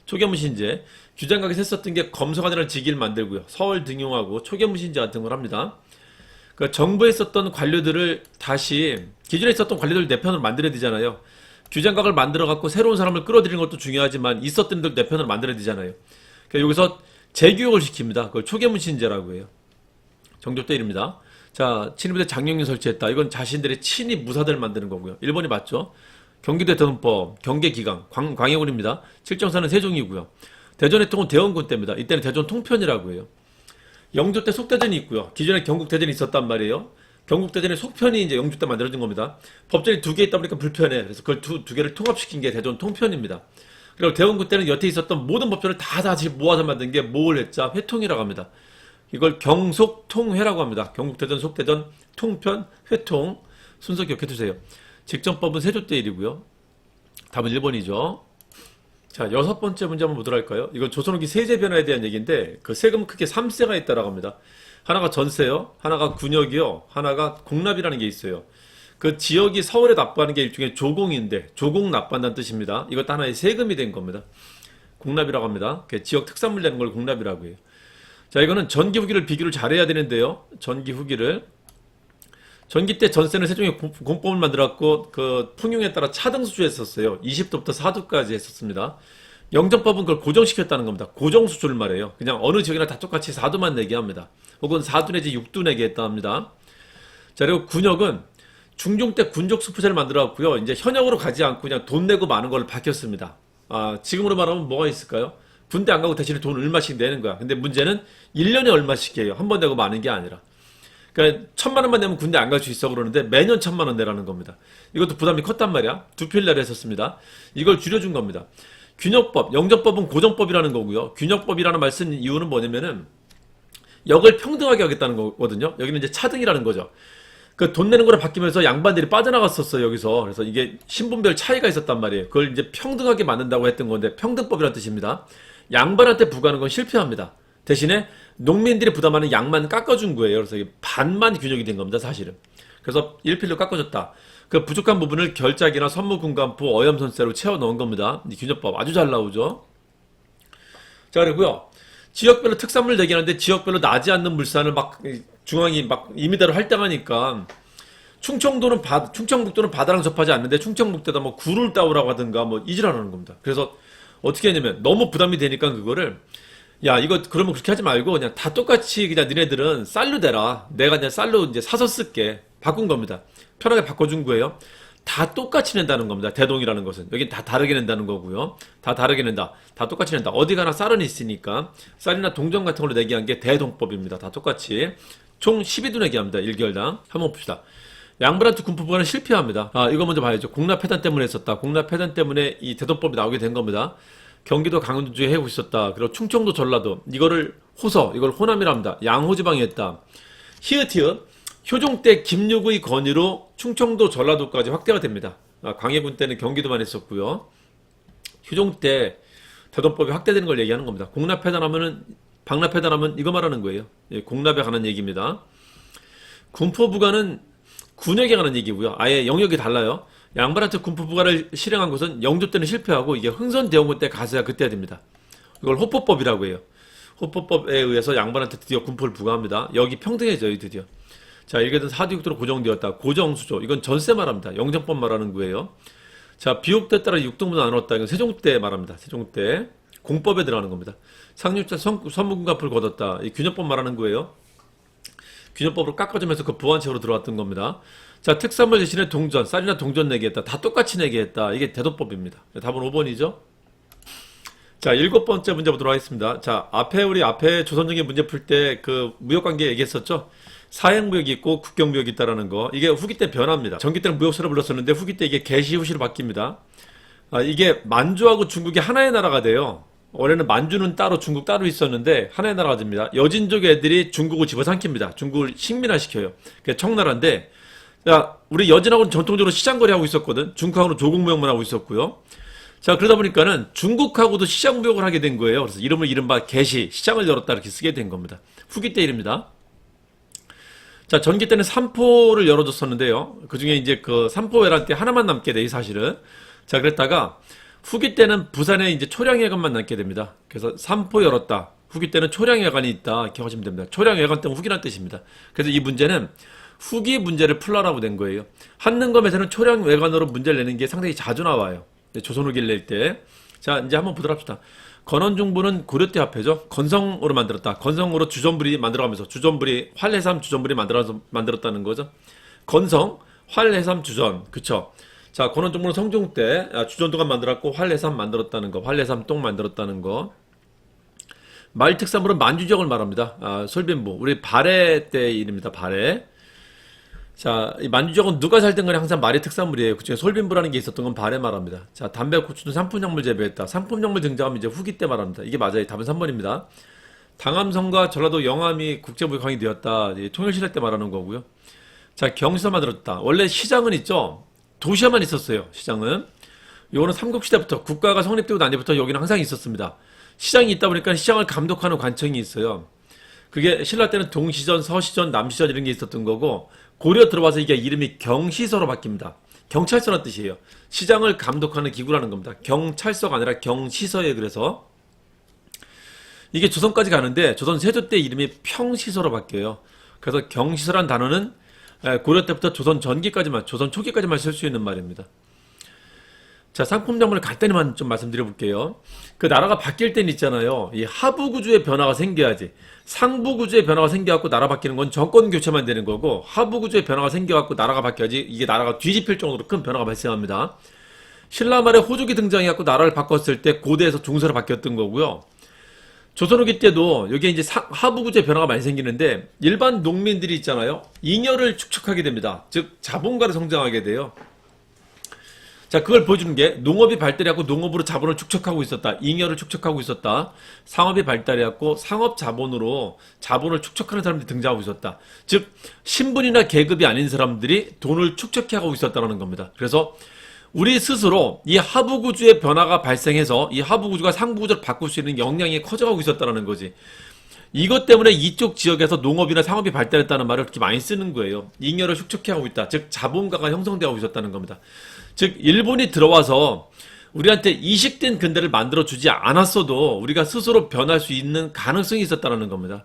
초계무신제, 규장각에서 했었던 게 검소관이라는 직위를 만들고요. 서울 등용하고 초계무신제 같은 걸 합니다. 그러니까 정부에 있었던 관료들을 다시 기존에 있었던 관료들 내 편으로 만들어야 되잖아요. 규장각을 만들어 갖고 새로운 사람을 끌어들이는 것도 중요하지만 있었던 들 내 편으로 만들어야 되잖아요. 그러니까 여기서 재교육을 시킵니다. 그걸 초계무신제라고 해요. 정조 때 일입니다. 자, 친위부대 장영리 설치했다. 이건 자신들의 친위 무사들을 만드는 거고요. 1번이 맞죠? 경기도 대동법, 경계기강, 광해군입니다. 칠정사는 세종이고요. 대전해통은 대원군 때입니다. 이때는 대전 통편이라고 해요. 영조 때 속대전이 있고요. 기존에 경국대전이 있었단 말이에요. 경국대전의 속편이 이제 영조 때 만들어진 겁니다. 법전이 2개 있다 보니까 불편해. 그래서 그걸 두 개를 통합시킨 게 대전 통편입니다. 그리고 대원군 때는 여태 있었던 모든 법전을 다시 모아서 만든 게 모을회자 회통이라고 합니다. 이걸 경속통회라고 합니다. 경국대전, 속대전, 통편, 회통. 순서 기억해 두세요. 직전법은 세조 때 일이고요. 답은 1번이죠. 자, 6번째 문제 한번 보도록 할까요? 이건 조선 후기 세제 변화에 대한 얘기인데 그 세금 크게 3세가 있다라고 합니다. 하나가 전세요, 하나가 군역이요, 하나가 공납이라는 게 있어요. 그 지역이 서울에 납부하는 게 일종의 조공인데 조공 납부한다는 뜻입니다. 이것도 하나의 세금이 된 겁니다. 공납이라고 합니다. 지역 특산물 내는 걸 공납이라고 해요. 자, 이거는 전기 후기를 비교를 잘해야 되는데요. 전기 후기를 전기 때 전세는 세종이 공법을 만들었고 그 풍용에 따라 차등 수주했었어요. 20도부터 4도까지 했었습니다. 영정법은 그걸 고정시켰다는 겁니다. 고정수준을 말해요. 그냥 어느 지역이나 다 똑같이 4도만 내게 합니다. 혹은 4도 내지 6도 내게 했다 합니다. 자, 그리고 군역은 중종 때 군적 수포제를 만들어갖고요. 이제 현역으로 가지 않고 그냥 돈 내고 마는 걸로 바뀌었습니다. 지금으로 말하면 뭐가 있을까요? 군대 안 가고 대신에 돈 얼마씩 내는 거야. 근데 문제는 1년에 얼마씩 해요. 한 번 내고 마는 게 아니라. 그러니까 1,000만 원만 내면 군대 안 갈 수 있어 그러는데 매년 1,000만 원 내라는 겁니다. 이것도 부담이 컸단 말이야. 두 필라를 했었습니다. 이걸 줄여준 겁니다. 균역법, 영정법은 고정법이라는 거고요. 균역법이라는 말 쓴 이유는 뭐냐면은 역을 평등하게 하겠다는 거거든요. 여기는 이제 차등이라는 거죠. 그 돈 내는 거로 바뀌면서 양반들이 빠져나갔었어요, 여기서. 그래서 이게 신분별 차이가 있었단 말이에요. 그걸 이제 평등하게 만든다고 했던 건데, 평등법이라는 뜻입니다. 양반한테 부과하는 건 실패합니다. 대신에 농민들이 부담하는 양만 깎아준 거예요. 그래서 이게 반만 균형이 된 겁니다, 사실은. 그래서 1필로 깎아줬다. 그 부족한 부분을 결작이나 선무군관포, 어염선세로 채워 넣은 겁니다. 이 균역법 아주 잘 나오죠. 자, 그리고요. 지역별로 특산물 내기하는데 지역별로 나지 않는 물산을 막 중앙이 막 임의대로 할당하니까 충청북도는 바다랑 접하지 않는데 충청북도에다 뭐 굴을 따오라고 하든가 뭐 이질하는 겁니다. 그래서 어떻게 했냐면 너무 부담이 되니까 그거를 야 이거 그러면 그렇게 하지 말고 그냥 다 똑같이 그냥 니네들은 쌀로 대라. 내가 그냥 쌀로 이제 사서 쓸게. 바꾼 겁니다. 편하게 바꿔준 거예요. 다 똑같이 낸다는 겁니다. 대동이라는 것은. 여긴 다 다르게 낸다는 거고요. 다 다르게 낸다. 다 똑같이 낸다. 어디 가나 쌀은 있으니까 쌀이나 동전 같은 걸로 내기한 게 대동법입니다. 다 똑같이. 총 12도 내기합니다. 1개월당. 한번 봅시다. 양반한테 군포부과는 실패합니다. 이거 먼저 봐야죠. 공납폐단 때문에 했었다. 공납폐단 때문에 이 대동법이 나오게 된 겁니다. 경기도 강원도에 해고 있었다. 그리고 충청도 전라도 이거를 호서 이걸 호남이랍니다. 양호지방이 했다. 히읗히읗 효종 때 김육의 건의로 충청도 전라도까지 확대가 됩니다. 광해군 때는 경기도만 했었고요. 효종 때 대동법이 확대되는 걸 얘기하는 겁니다. 공납폐단하면은 방납폐단하면 이거 말하는 거예요. 예, 공납에 관한 얘기입니다. 군포부과는 군역에 관한 얘기고요. 아예 영역이 달라요. 양반한테 군포부과를 실행한 것은 영조 때는 실패하고 이게 흥선대원군 때 가서야 그때야 됩니다. 이걸 호포법이라고 해요. 호포법에 의해서 양반한테 드디어 군포를 부과합니다. 여기 평등해져요, 드디어. 자, 일개든 4도6도로 고정되었다. 고정수조. 이건 전세 말합니다. 영정법 말하는 거예요. 자, 비옥대 따라 6등분 나눴다. 이건 세종 때 말합니다. 세종 때. 공법에 들어가는 겁니다. 상륙자 선무군갑을 거뒀다. 이 균역법 말하는 거예요. 균역법으로 깎아주면서 그 부한책으로 들어왔던 겁니다. 자, 특산물 대신에 동전, 쌀이나 동전 내게 했다. 다 똑같이 내게 했다. 이게 대도법입니다. 답은 5번이죠. 자, 7번째 문제 보도록 하겠습니다. 자, 우리 앞에 조선정의 문제 풀 때 그 무역관계 얘기했었죠? 사행무역이 있고 국경무역이 있다라는 거. 이게 후기 때 변합니다. 전기 때는 무역수로 불렀었는데 후기 때 이게 개시후시로 바뀝니다. 이게 만주하고 중국이 하나의 나라가 돼요. 원래는 만주는 따로 중국 따로 있었는데 하나의 나라가 됩니다. 여진족 애들이 중국을 집어삼킵니다. 중국을 식민화시켜요. 그게 청나라인데 자, 우리 여진하고는 전통적으로 시장거래 하고 있었거든. 중국하고는 조국무역만 하고 있었고요. 자, 그러다 보니까는 중국하고도 시장무역을 하게 된 거예요. 그래서 이름을 이른바 개시, 시장을 열었다 이렇게 쓰게 된 겁니다. 후기 때 이릅니다. 자, 전기 때는 삼포를 열어줬었는데요. 그 중에 이제 그 삼포회란 때 하나만 남게 돼, 사실은. 자, 그랬다가 후기 때는 부산에 이제 초량회관만 남게 됩니다. 그래서 삼포 열었다. 후기 때는 초량회관이 있다. 기억하시면 됩니다. 초량회관 때는 후기란 뜻입니다. 그래서 이 문제는 후기 문제를 풀라라고 된 거예요. 한능검에서는 초량회관으로 문제를 내는 게 상당히 자주 나와요. 조선 후기를 낼 때. 자, 이제 한번 보도록 합시다. 건원중부는 고려 때 화폐죠. 건성으로 만들었다. 건성으로 주전부리 만들어가면서 주전부리 활해삼 주전부리 만들었다는 거죠. 건성 활해삼 주전 그쵸. 자, 건원중부는 성종 때 주전도감 만들었고 활해삼 만들었다는 거. 활해삼 똥 만들었다는 거. 말특산물은 만주지역을 말합니다. 솔빈부 우리 발해 때 이름입니다. 발해. 자, 이 만주지역은 누가 살던 간에 항상 말이 특산물이에요. 그중에 솔빈부라는 게 있었던 건 발해 말합니다. 자, 담배, 고추는 상품약물 재배했다. 상품약물 등장하면 이제 후기 때 말합니다. 이게 맞아요. 답은 3번입니다. 당암성과 전라도 영암이 국제무역항이 되었다. 통일시대 때 말하는 거고요. 자, 경시서 만들었다. 원래 시장은 있죠. 도시에만 있었어요. 시장은. 요거는 삼국시대부터 국가가 성립되고 난 뒤부터 여기는 항상 있었습니다. 시장이 있다 보니까 시장을 감독하는 관청이 있어요. 그게 신라 때는 동시전, 서시전, 남시전 이런 게 있었던 거고 고려 들어와서 이게 이름이 경시서로 바뀝니다. 경찰서란 뜻이에요. 시장을 감독하는 기구라는 겁니다. 경찰서가 아니라 경시서에 그래서 이게 조선까지 가는데 조선 세조 때 이름이 평시서로 바뀌어요. 그래서 경시서란 단어는 고려 때부터 조선 전기까지만, 조선 초기까지만 쓸 수 있는 말입니다. 자, 상품 작물을 간단히만 좀 말씀드려 볼게요. 그 나라가 바뀔 때는 있잖아요. 이 하부 구조의 변화가 생겨야지. 상부 구조의 변화가 생겨갖고 나라 바뀌는 건 정권 교체만 되는 거고, 하부 구조의 변화가 생겨갖고 나라가 바뀌어야지 이게 나라가 뒤집힐 정도로 큰 변화가 발생합니다. 신라 말에 호족이 등장해갖고 나라를 바꿨을 때 고대에서 중세로 바뀌었던 거고요. 조선 후기 때도 여기에 이제 하부 구조의 변화가 많이 생기는데, 일반 농민들이 있잖아요. 잉여를 축적하게 됩니다. 즉 자본가로 성장하게 돼요. 자, 그걸 보여주는 게 농업이 발달해갖고 농업으로 자본을 축적하고 있었다. 잉여를 축적하고 있었다. 상업이 발달해갖고 상업 자본으로 자본을 축적하는 사람들이 등장하고 있었다. 즉 신분이나 계급이 아닌 사람들이 돈을 축적해가고 있었다는 겁니다. 그래서 우리 스스로 이 하부 구조의 변화가 발생해서 이 하부 구조가 상부 구조를 바꿀 수 있는 역량이 커져가고 있었다는 거지. 이것 때문에 이쪽 지역에서 농업이나 상업이 발달했다는 말을 그렇게 많이 쓰는 거예요. 잉여를 축적해가고 있다. 즉 자본가가 형성되고 있었다는 겁니다. 즉 일본이 들어와서 우리한테 이식된 근대를 만들어주지 않았어도 우리가 스스로 변할 수 있는 가능성이 있었다는 겁니다.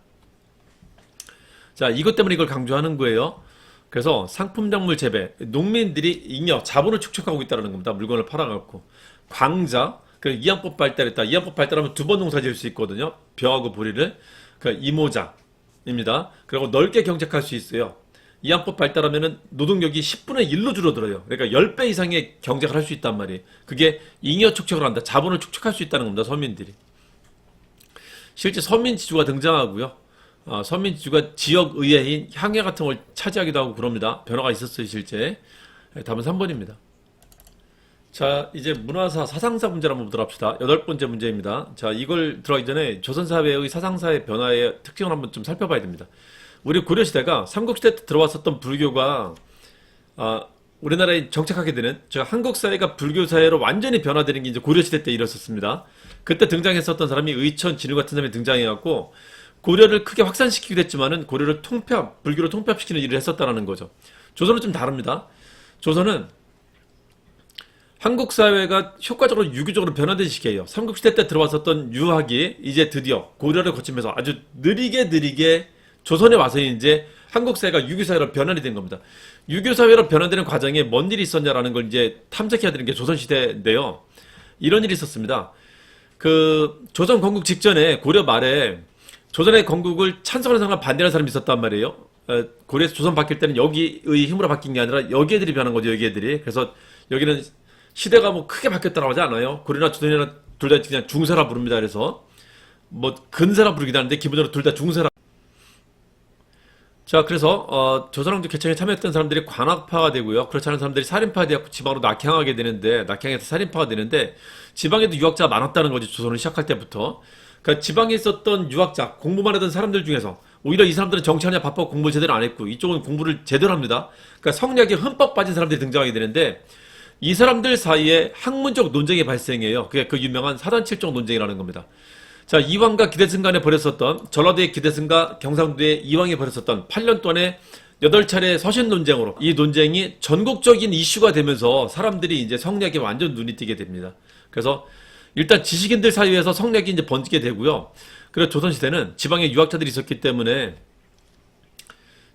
자, 이것 때문에 이걸 강조하는 거예요. 그래서 상품작물 재배, 농민들이 잉여, 자본을 축적하고 있다는 겁니다. 물건을 팔아갖고. 광자, 이양법 발달했다. 이양법 발달하면 두 번 농사 지을 수 있거든요. 벼하고 보리를. 이모작입니다. 그리고 넓게 경작할 수 있어요. 이양법 발달하면은 노동력이 10분의 1로 줄어들어요. 그러니까 10배 이상의 경작을 할 수 있단 말이에요. 그게 잉여 축적을 한다. 자본을 축적할 수 있다는 겁니다. 서민들이. 실제 서민지주가 등장하고요. 서민지주가 지역의회인 향해 같은 걸 차지하기도 하고 그럽니다. 변화가 있었어요, 실제. 답은 3번입니다. 자, 이제 문화사, 사상사 문제를 한번 보도록 합시다. 8번째 문제입니다. 자, 이걸 들어가기 전에 조선사회의 사상사의 변화의 특징을 한번 좀 살펴봐야 됩니다. 우리 고려시대가 삼국시대 때 들어왔었던 불교가 우리나라에 정착하게 되는, 제가 한국사회가 불교사회로 완전히 변화되는 게 이제 고려시대 때 일었었습니다. 그때 등장했었던 사람이 의천, 진우 같은 사람이 등장해갖고 고려를 크게 확산시키기도 했지만은 고려를 불교로 통폐합시키는 일을 했었다라는 거죠. 조선은 좀 다릅니다. 조선은 한국 사회가 효과적으로 유교적으로 변화된 시기예요. 삼국시대 때 들어왔었던 유학이 이제 드디어 고려를 거치면서 아주 느리게 조선에 와서 이제 한국 사회가 유교 사회로 변환이 된 겁니다. 유교 사회로 변환되는 과정에 뭔 일이 있었냐라는 걸 이제 탐색해야 되는 게 조선 시대인데요. 이런 일이 있었습니다. 그 조선 건국 직전에 고려 말에 조선의 건국을 찬성하는 사람과 반대하는 사람이 있었단 말이에요. 고려에서 조선 바뀔 때는 여기의 힘으로 바뀐 게 아니라 여기 애들이 변한 거죠. 여기 애들이. 그래서 여기는 시대가 뭐 크게 바뀌었다고 하지 않아요. 고려나 조선이나 둘 다 그냥 중세라 부릅니다. 그래서 뭐 근세라 부르기도 하는데 기본적으로 둘 다 중세라. 자, 그래서 조선왕조 개청에 참여했던 사람들이 관학파가 되고요. 그렇지 않은 사람들이 살인파가 되고 지방으로 낙향하게 되는데, 낙향에서 살인파가 되는데, 지방에도 유학자가 많았다는 거지. 조선을 시작할 때부터. 그러니까 지방에 있었던 유학자, 공부만 하던 사람들 중에서 오히려 이 사람들은 정치하냐 바빠 공부를 제대로 안 했고, 이쪽은 공부를 제대로 합니다. 그러니까 성리학에 흠뻑 빠진 사람들이 등장하게 되는데, 이 사람들 사이에 학문적 논쟁이 발생해요. 그게 그 유명한 사단칠종 논쟁이라는 겁니다. 자, 이왕과 기대승 간에 벌였었던, 전라도의 기대승과 경상도의 이왕이 벌였었던 8년 동안의 8차례 서신 논쟁으로 이 논쟁이 전국적인 이슈가 되면서 사람들이 이제 성리학에 완전 눈이 띄게 됩니다. 그래서 일단 지식인들 사이에서 성리학이 이제 번지게 되고요. 그래서 조선시대는 지방에 유학자들이 있었기 때문에,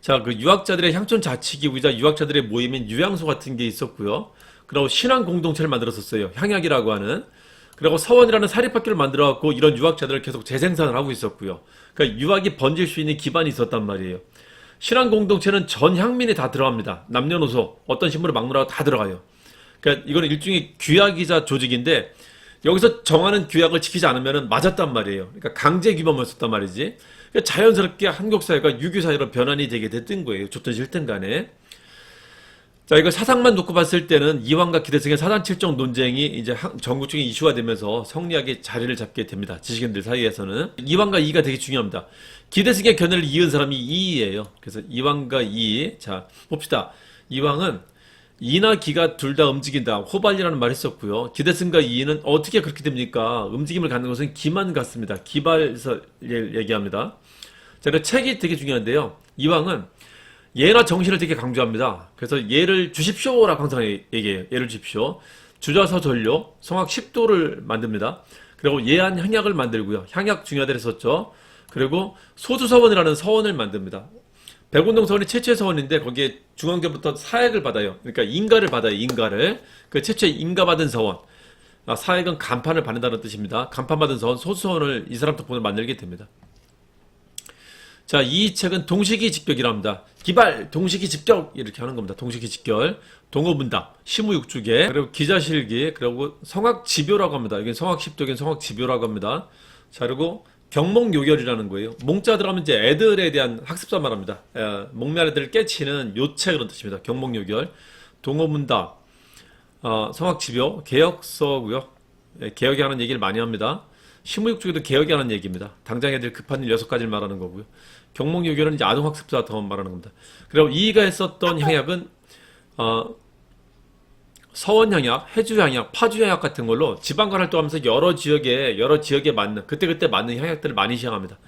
자, 그 유학자들의 향촌 자치기구이자 유학자들의 모임인 유향소 같은 게 있었고요. 그리고 신앙 공동체를 만들었었어요. 향약이라고 하는. 그리고 서원이라는 사립학교를 만들어갖고 이런 유학자들을 계속 재생산을 하고 있었고요. 그러니까 유학이 번질 수 있는 기반이 있었단 말이에요. 신앙 공동체는 전 향민이 다 들어갑니다. 남녀노소, 어떤 신분을 막론하고 다 들어가요. 그러니까 이거는 일종의 규약이자 조직인데, 여기서 정하는 규약을 지키지 않으면 맞았단 말이에요. 그러니까 강제 규범이었단 말이지. 그러니까 자연스럽게 한국 사회가 유교 사회로 변환이 되게 됐던 거예요. 좋든 싫든 간에. 자, 이거 사상만 놓고 봤을 때는 이왕과 기대승의 사단칠종 논쟁이 이제 전국적인 이슈가 되면서 성리학의 자리를 잡게 됩니다. 지식인들 사이에서는. 이왕과 이가 되게 중요합니다. 기대승의 견해를 이은 사람이 이예요. 그래서 이왕과 이. 자, 봅시다. 이왕은 이나 기가 둘 다 움직인다. 호발이라는 말을 했었고요. 기대승과 이는 어떻게 그렇게 됩니까? 움직임을 갖는 것은 기만 같습니다. 기발에서 얘기합니다. 자, 그 책이 되게 중요한데요. 이왕은 예나 정신을 되게 강조합니다. 그래서 예를 주십시오라고 항상 얘기해요. 예를 주십시오. 주자서 전료, 성악 10도를 만듭니다. 그리고 예한 향약을 만들고요. 향약 중요하다 했었죠. 그리고 소주서원이라는 서원을 만듭니다. 백운동 서원이 최초의 서원인데 거기에 중앙제부터 사액을 받아요. 그러니까 인가를 받아요. 인가를. 그 최초의 인가받은 서원. 사액은 간판을 받는다는 뜻입니다. 간판받은 서원, 소수서원을 이 사람 덕분에 만들게 됩니다. 자, 이 책은 동식이 직격이랍니다. 기발, 동식이 직격 이렇게 하는 겁니다. 동식이 직결, 동어문답, 시무육주계, 그리고 기자실기, 그리고 성악지묘라고 합니다. 이게 성악십독인 성악지묘라고 합니다. 자, 그리고 경목요결이라는 거예요. 몽자 들어가면 이제 애들에 대한 학습사 말합니다. 목면 애들을 깨치는 요체 그런 뜻입니다. 경목요결, 동어문답, 성악지묘, 개혁서고요. 개혁이 하는 얘기를 많이 합니다. 시무육주계도 개혁이 하는 얘기입니다. 당장 애들 급한 일 6가지를 말하는 거고요. 경목요결은 이제 아동학습자 더 말하는 겁니다. 그리고 이이가 했었던 향약은 서원향약, 해주향약, 파주향약 같은 걸로 지방간 활동하면서 여러 지역에 맞는 그때그때 맞는 향약들을 많이 시행합니다.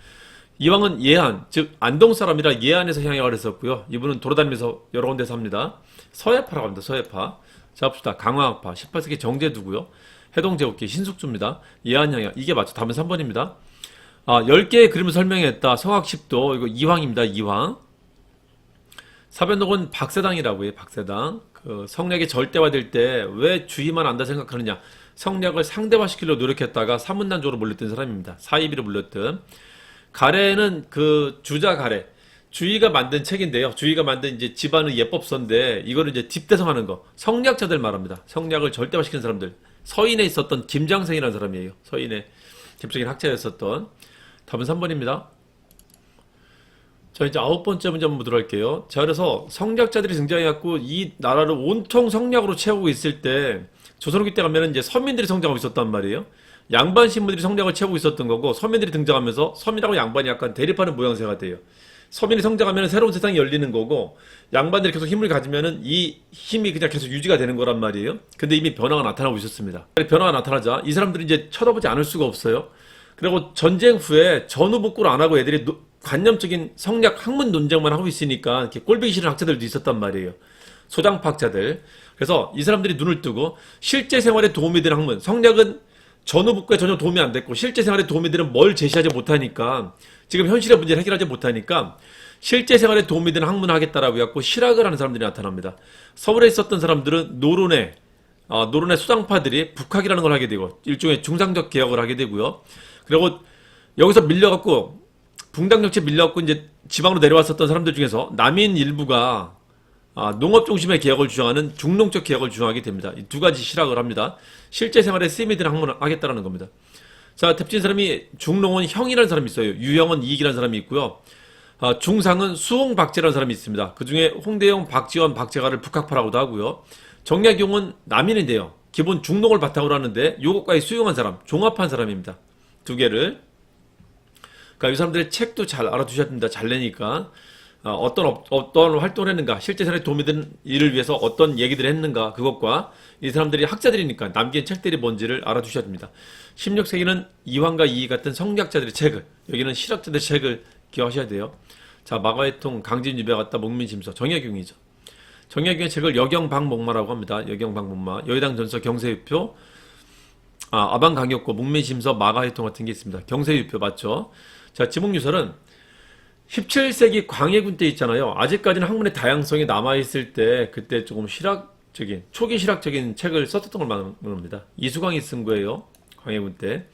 이왕은 예안, 즉 안동 사람이라 예안에서 향약을 했었고요. 이분은 돌아다니면서 여러 군데서 합니다. 서해파라고 합니다. 서해파. 자 봅시다. 강화학파, 18세기 정제두고요. 해동제국기, 신숙주입니다. 예안향약, 이게 맞죠. 답은 3번입니다. 10개의 그림을 설명했다. 성악십도, 이거 이황입니다. 이황. 사변독은 박세당이라고 해요. 박세당. 그 성략이 절대화될 때 왜 주의만 안다 생각하느냐. 성략을 상대화시키려고 노력했다가 사문난조로 몰렸던 사람입니다. 사이비로 몰렸던. 가래는 그 주자 가래. 주의가 만든 책인데요. 주의가 만든 이제 집안의 예법서인데 이거를 이제 뒷대성하는 거. 성략자들 말합니다. 성략을 절대화시키는 사람들. 서인에 있었던 김장생이라는 사람이에요. 서인의 대표적인 학자였었던. 답은 3번입니다. 자, 이제 9번째 문제 한번 보도록 할게요. 자, 그래서 성략자들이 등장해갖고 이 나라를 온통 성략으로 채우고 있을 때 조선후기 때 가면은 이제 서민들이 성장하고 있었단 말이에요. 양반 신부들이 성략을 채우고 있었던 거고 서민들이 등장하면서 서민하고 양반이 약간 대립하는 모양새가 돼요. 서민이 성장하면 새로운 세상이 열리는 거고 양반들이 계속 힘을 가지면은 이 힘이 그냥 계속 유지가 되는 거란 말이에요. 근데 이미 변화가 나타나고 있었습니다. 변화가 나타나자 이 사람들이 이제 쳐다보지 않을 수가 없어요. 그리고 전쟁 후에 전후복구를 안 하고 애들이 관념적인 성략 학문 논쟁만 하고 있으니까 이렇게 꼴보기 싫은 학자들도 있었단 말이에요. 소장파 학자들. 그래서 이 사람들이 눈을 뜨고 실제 생활에 도움이 되는 학문, 성략은 전후복구에 전혀 도움이 안 됐고 실제 생활에 도움이 되는 뭘 제시하지 못하니까 지금 현실의 문제를 해결하지 못하니까 실제 생활에 도움이 되는 학문을 하겠다라고 해갖고 실학을 하는 사람들이 나타납니다. 서울에 있었던 사람들은 노론의 수장파들이 북학이라는 걸 하게 되고 일종의 중상적 개혁을 하게 되고요. 그리고 여기서 밀려갖고 붕당정치에 밀려갖고 이제 지방으로 내려왔었던 사람들 중에서 남인 일부가 농업 중심의 개혁을 주장하는 중농적 개혁을 주장하게 됩니다. 이 두 가지 실학을 합니다. 실제 생활에 쓰임이 되는 학문을 하겠다라는 겁니다. 자, 대표적인 사람이 중농은 형이라는 사람이 있어요. 유형은 이익이라는 사람이 있고요. 중상은 수홍박제라는 사람이 있습니다. 그 중에 홍대영, 박지원, 박재가를 북학파라고도 하고요. 정약용은 남인인데요. 기본 중농을 바탕으로 하는데 요것과의 수용한 사람, 종합한 사람입니다. 두 개를. 그러니까 이 사람들의 책도 잘 알아두셔야 됩니다. 잘 내니까. 어떤 활동을 했는가, 실제 생활에 도움이 되는 일을 위해서 어떤 얘기들을 했는가, 그것과 이 사람들이 학자들이니까 남긴 책들이 뭔지를 알아두셔야 됩니다. 16세기는 이황과 이이 같은 성략자들의 책을, 여기는 실학자들의 책을 기억하셔야 돼요. 자, 마가해통, 강진유배 같다, 목민심서, 정약용이죠. 정약용의 책을 여경방목마라고 합니다. 여경방목마, 여의당전서, 경세유표, 아방강역고, 목민심서, 마가해통 같은 게 있습니다. 경세유표 맞죠? 자, 지목유설은 17세기 광해군 때 있잖아요. 아직까지는 학문의 다양성이 남아있을 때 그때 조금 초기 실학적인 책을 썼었던 걸 말합니다. 이수광이 쓴 거예요. 광해군 때.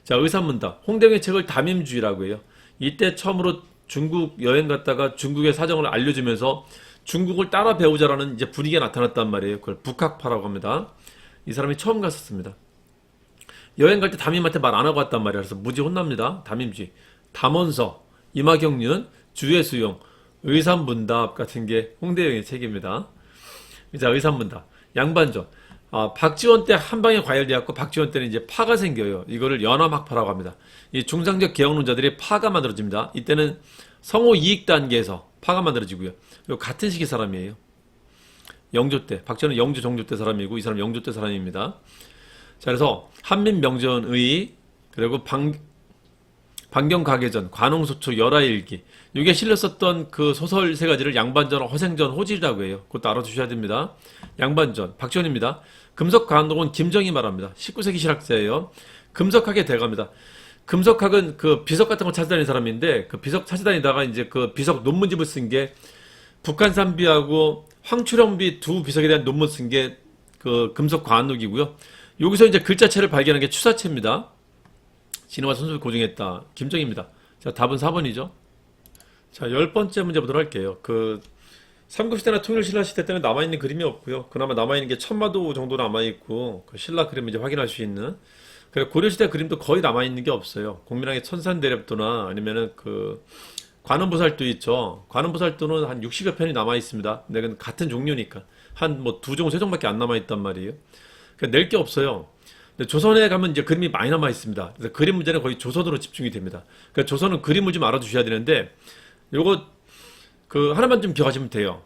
자, 의산문답. 홍대경의 책을 담임주의라고 해요. 이때 처음으로 중국 여행 갔다가 중국의 사정을 알려주면서 중국을 따라 배우자라는 이제 분위기가 나타났단 말이에요. 그걸 북학파라고 합니다. 이 사람이 처음 갔었습니다. 여행 갈 때 담임한테 말 안 하고 왔단 말이에요. 그래서 무지 혼납니다. 담임주의. 담원서. 이마경륜, 주의수용, 의산문답 같은 게 홍대영의 책입니다. 자, 의산문답. 양반전. 박지원 때 한방에 과열되었고 박지원 때는 이제 파가 생겨요. 이거를 연암학파라고 합니다. 이 중상적 개혁론자들이 파가 만들어집니다. 이때는 성호 이익 단계에서 파가 만들어지고요. 같은 시기 사람이에요. 영조 때. 박지원은 영조 정조 때 사람이고 이 사람 영조 때 사람입니다. 자, 그래서 한민명전의 그리고 반경가계전, 관홍소초, 열하일기. 이게 실렸었던 그 소설 세 가지를 양반전, 허생전, 호질이라고 해요. 그것도 알아두셔야 됩니다. 양반전, 박지원입니다. 금석관동은 김정희 말합니다. 19세기 실학자예요. 금석학에 대가입니다. 금석학은 그 비석 같은 거 찾아다니는 사람인데 그 비석 찾아다니다가 이제 그 비석 논문집을 쓴 게 북한산비하고 황추령비 두 비석에 대한 논문 쓴 게 그 금속과학록이고요. 여기서 이제 글자체를 발견한 게 추사체입니다. 진화와 선수를 고증했다. 김정입니다. 자, 답은 4번이죠. 자, 10번째 문제 보도록 할게요. 그 삼국시대나 통일신라 시대 때는 남아있는 그림이 없고요. 그나마 남아있는 게 천마도 정도 남아있고 그 신라 그림 이제 확인할 수 있는. 그래 고려시대 그림도 거의 남아있는 게 없어요. 공민왕의 천산대렵도나 아니면은 그 관음보살도 있죠. 관음보살도는 한 60여 편이 남아있습니다. 근데 그건 같은 종류니까. 한 뭐 두 종, 세 종밖에 안 남아있단 말이에요. 그러니까 낼 게 없어요. 근데 조선에 가면 이제 그림이 많이 남아있습니다. 그래서 그림 문제는 거의 조선으로 집중이 됩니다. 그러니까 조선은 그림을 좀 알아두셔야 되는데, 요거, 그, 하나만 좀 기억하시면 돼요.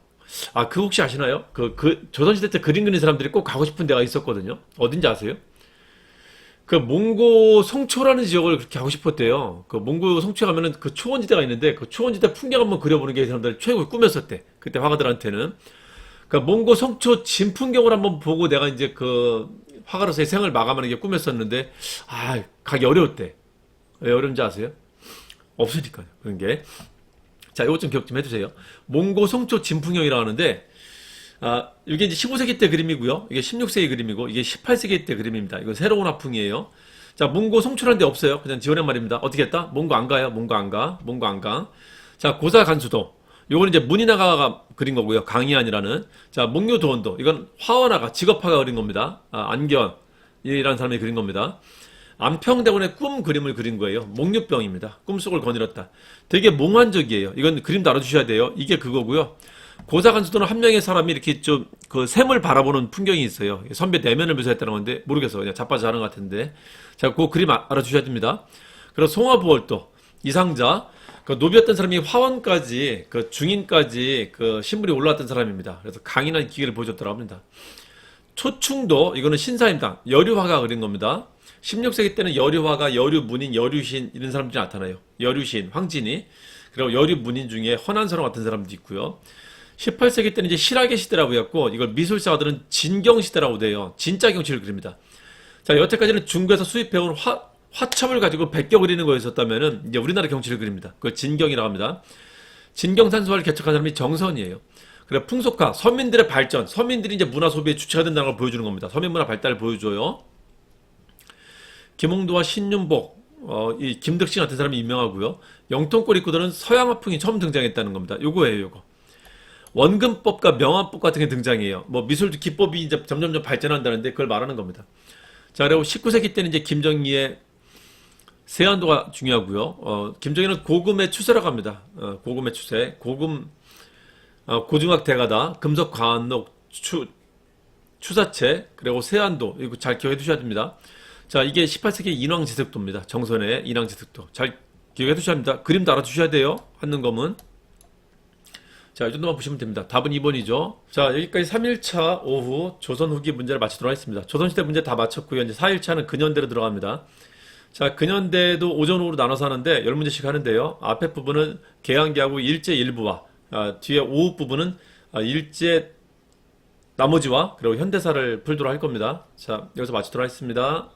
아, 그 혹시 아시나요? 조선시대 때 그림 그리는 사람들이 꼭 가고 싶은 데가 있었거든요. 어딘지 아세요? 그 몽고 송초라는 지역을 그렇게 하고 싶었대요. 그 몽고 송초에 가면은 그 초원지대가 있는데 그 초원지대 풍경 한번 그려보는 게 이 사람들 최고의 꿈이었었대. 그때 화가들한테는. 그 몽고 송초 진풍경을 한번 보고 내가 이제 그 화가로서의 생을 마감하는 게 꿈이었었는데 아 가기 어려웠대. 왜 어려운지 아세요? 없으니까요. 그런 게. 자, 이것 좀 기억 좀 해주세요. 몽고 송초 진풍경이라고 하는데 아, 이게 이제 15세기 때 그림이고요. 이게 16세기 그림이고, 이게 18세기 때 그림입니다. 이건 새로운 화풍이에요. 자, 몽고 송출한 데 없어요. 그냥 지어낸 말입니다. 어떻게 했다? 몽고 안 가요. 몽고 안 가. 몽고 안 가. 자, 고사 간수도. 요거는 이제 문인화가가 그린 거고요. 강희안이라는. 자, 목묘도원도. 이건 화원화가, 직업화가 그린 겁니다. 아, 안견이라는 사람이 그린 겁니다. 안평대원의 꿈 그림을 그린 거예요. 목류병입니다. 꿈속을 거닐었다. 되게 몽환적이에요. 이건 그림도 알아주셔야 돼요. 이게 그거고요. 고사간수도는 한 명의 사람이 이렇게 좀 그 샘을 바라보는 풍경이 있어요. 선배 내면을 묘사했다는 건데 모르겠어. 그냥 자빠져 하는 것 같은데. 자, 그 그림 알아주셔야 됩니다. 그리고 송화부월도 이상자 그 노비였던 사람이 화원까지 그 중인까지 그 신분이 올라왔던 사람입니다. 그래서 강인한 기계를 보여줬다고 합니다. 초충도 이거는 신사임당 여류화가 그린 겁니다. 16세기 때는 여류화가 여류문인, 여류신 이런 사람들이 나타나요. 여류신, 황진이 그리고 여류문인 중에 허난선호 같은 사람도 있고요. 18세기 때는 이제 실학의 시대라고 했고 이걸 미술사가들은 진경 시대라고 돼요. 진짜 경치를 그립니다. 자, 여태까지는 중국에서 수입해온 화첩을 가지고 베껴 그리는 거였었다면은 이제 우리나라 경치를 그립니다. 그걸 진경이라고 합니다. 진경산수화를 개척한 사람이 정선이에요. 그래 풍속화, 서민들의 발전, 서민들이 이제 문화 소비에 주체가 된다는 걸 보여주는 겁니다. 서민 문화 발달을 보여줘요. 김홍도와 신윤복, 이 김덕신 같은 사람이 유명하고요. 영통골 입구들은 서양 화풍이 처음 등장했다는 겁니다. 요거예요, 요거. 원근법과 명암법 같은 게 등장해요. 뭐 미술도 기법이 이제 점점점 발전한다는데 그걸 말하는 겁니다. 자, 그리고 19세기 때는 이제 김정희의 세안도가 중요하고요. 김정희는 고금의 추세라고 합니다. 고금의 추세, 고금 고중학 대가다, 금속 과학록 추사체, 그리고 세안도 이거 잘 기억해 두셔야 됩니다. 자, 이게 18세기 인왕지색도입니다. 정선의 인왕지색도 잘 기억해 두셔야 합니다. 그림도 알아두셔야 돼요. 한능검은. 자, 이 정도만 보시면 됩니다. 답은 2번이죠. 자, 여기까지 3일차 오후 조선 후기 문제를 마치도록 하겠습니다. 조선시대 문제 다 마쳤고요. 이제 4일차는 근현대로 들어갑니다. 자, 근현대도 오전, 오후로 나눠서 하는데 10문제씩 하는데요. 앞에 부분은 계양기하고 일제 일부와 뒤에 오후 부분은 일제 나머지와 그리고 현대사를 풀도록 할 겁니다. 자, 여기서 마치도록 하겠습니다.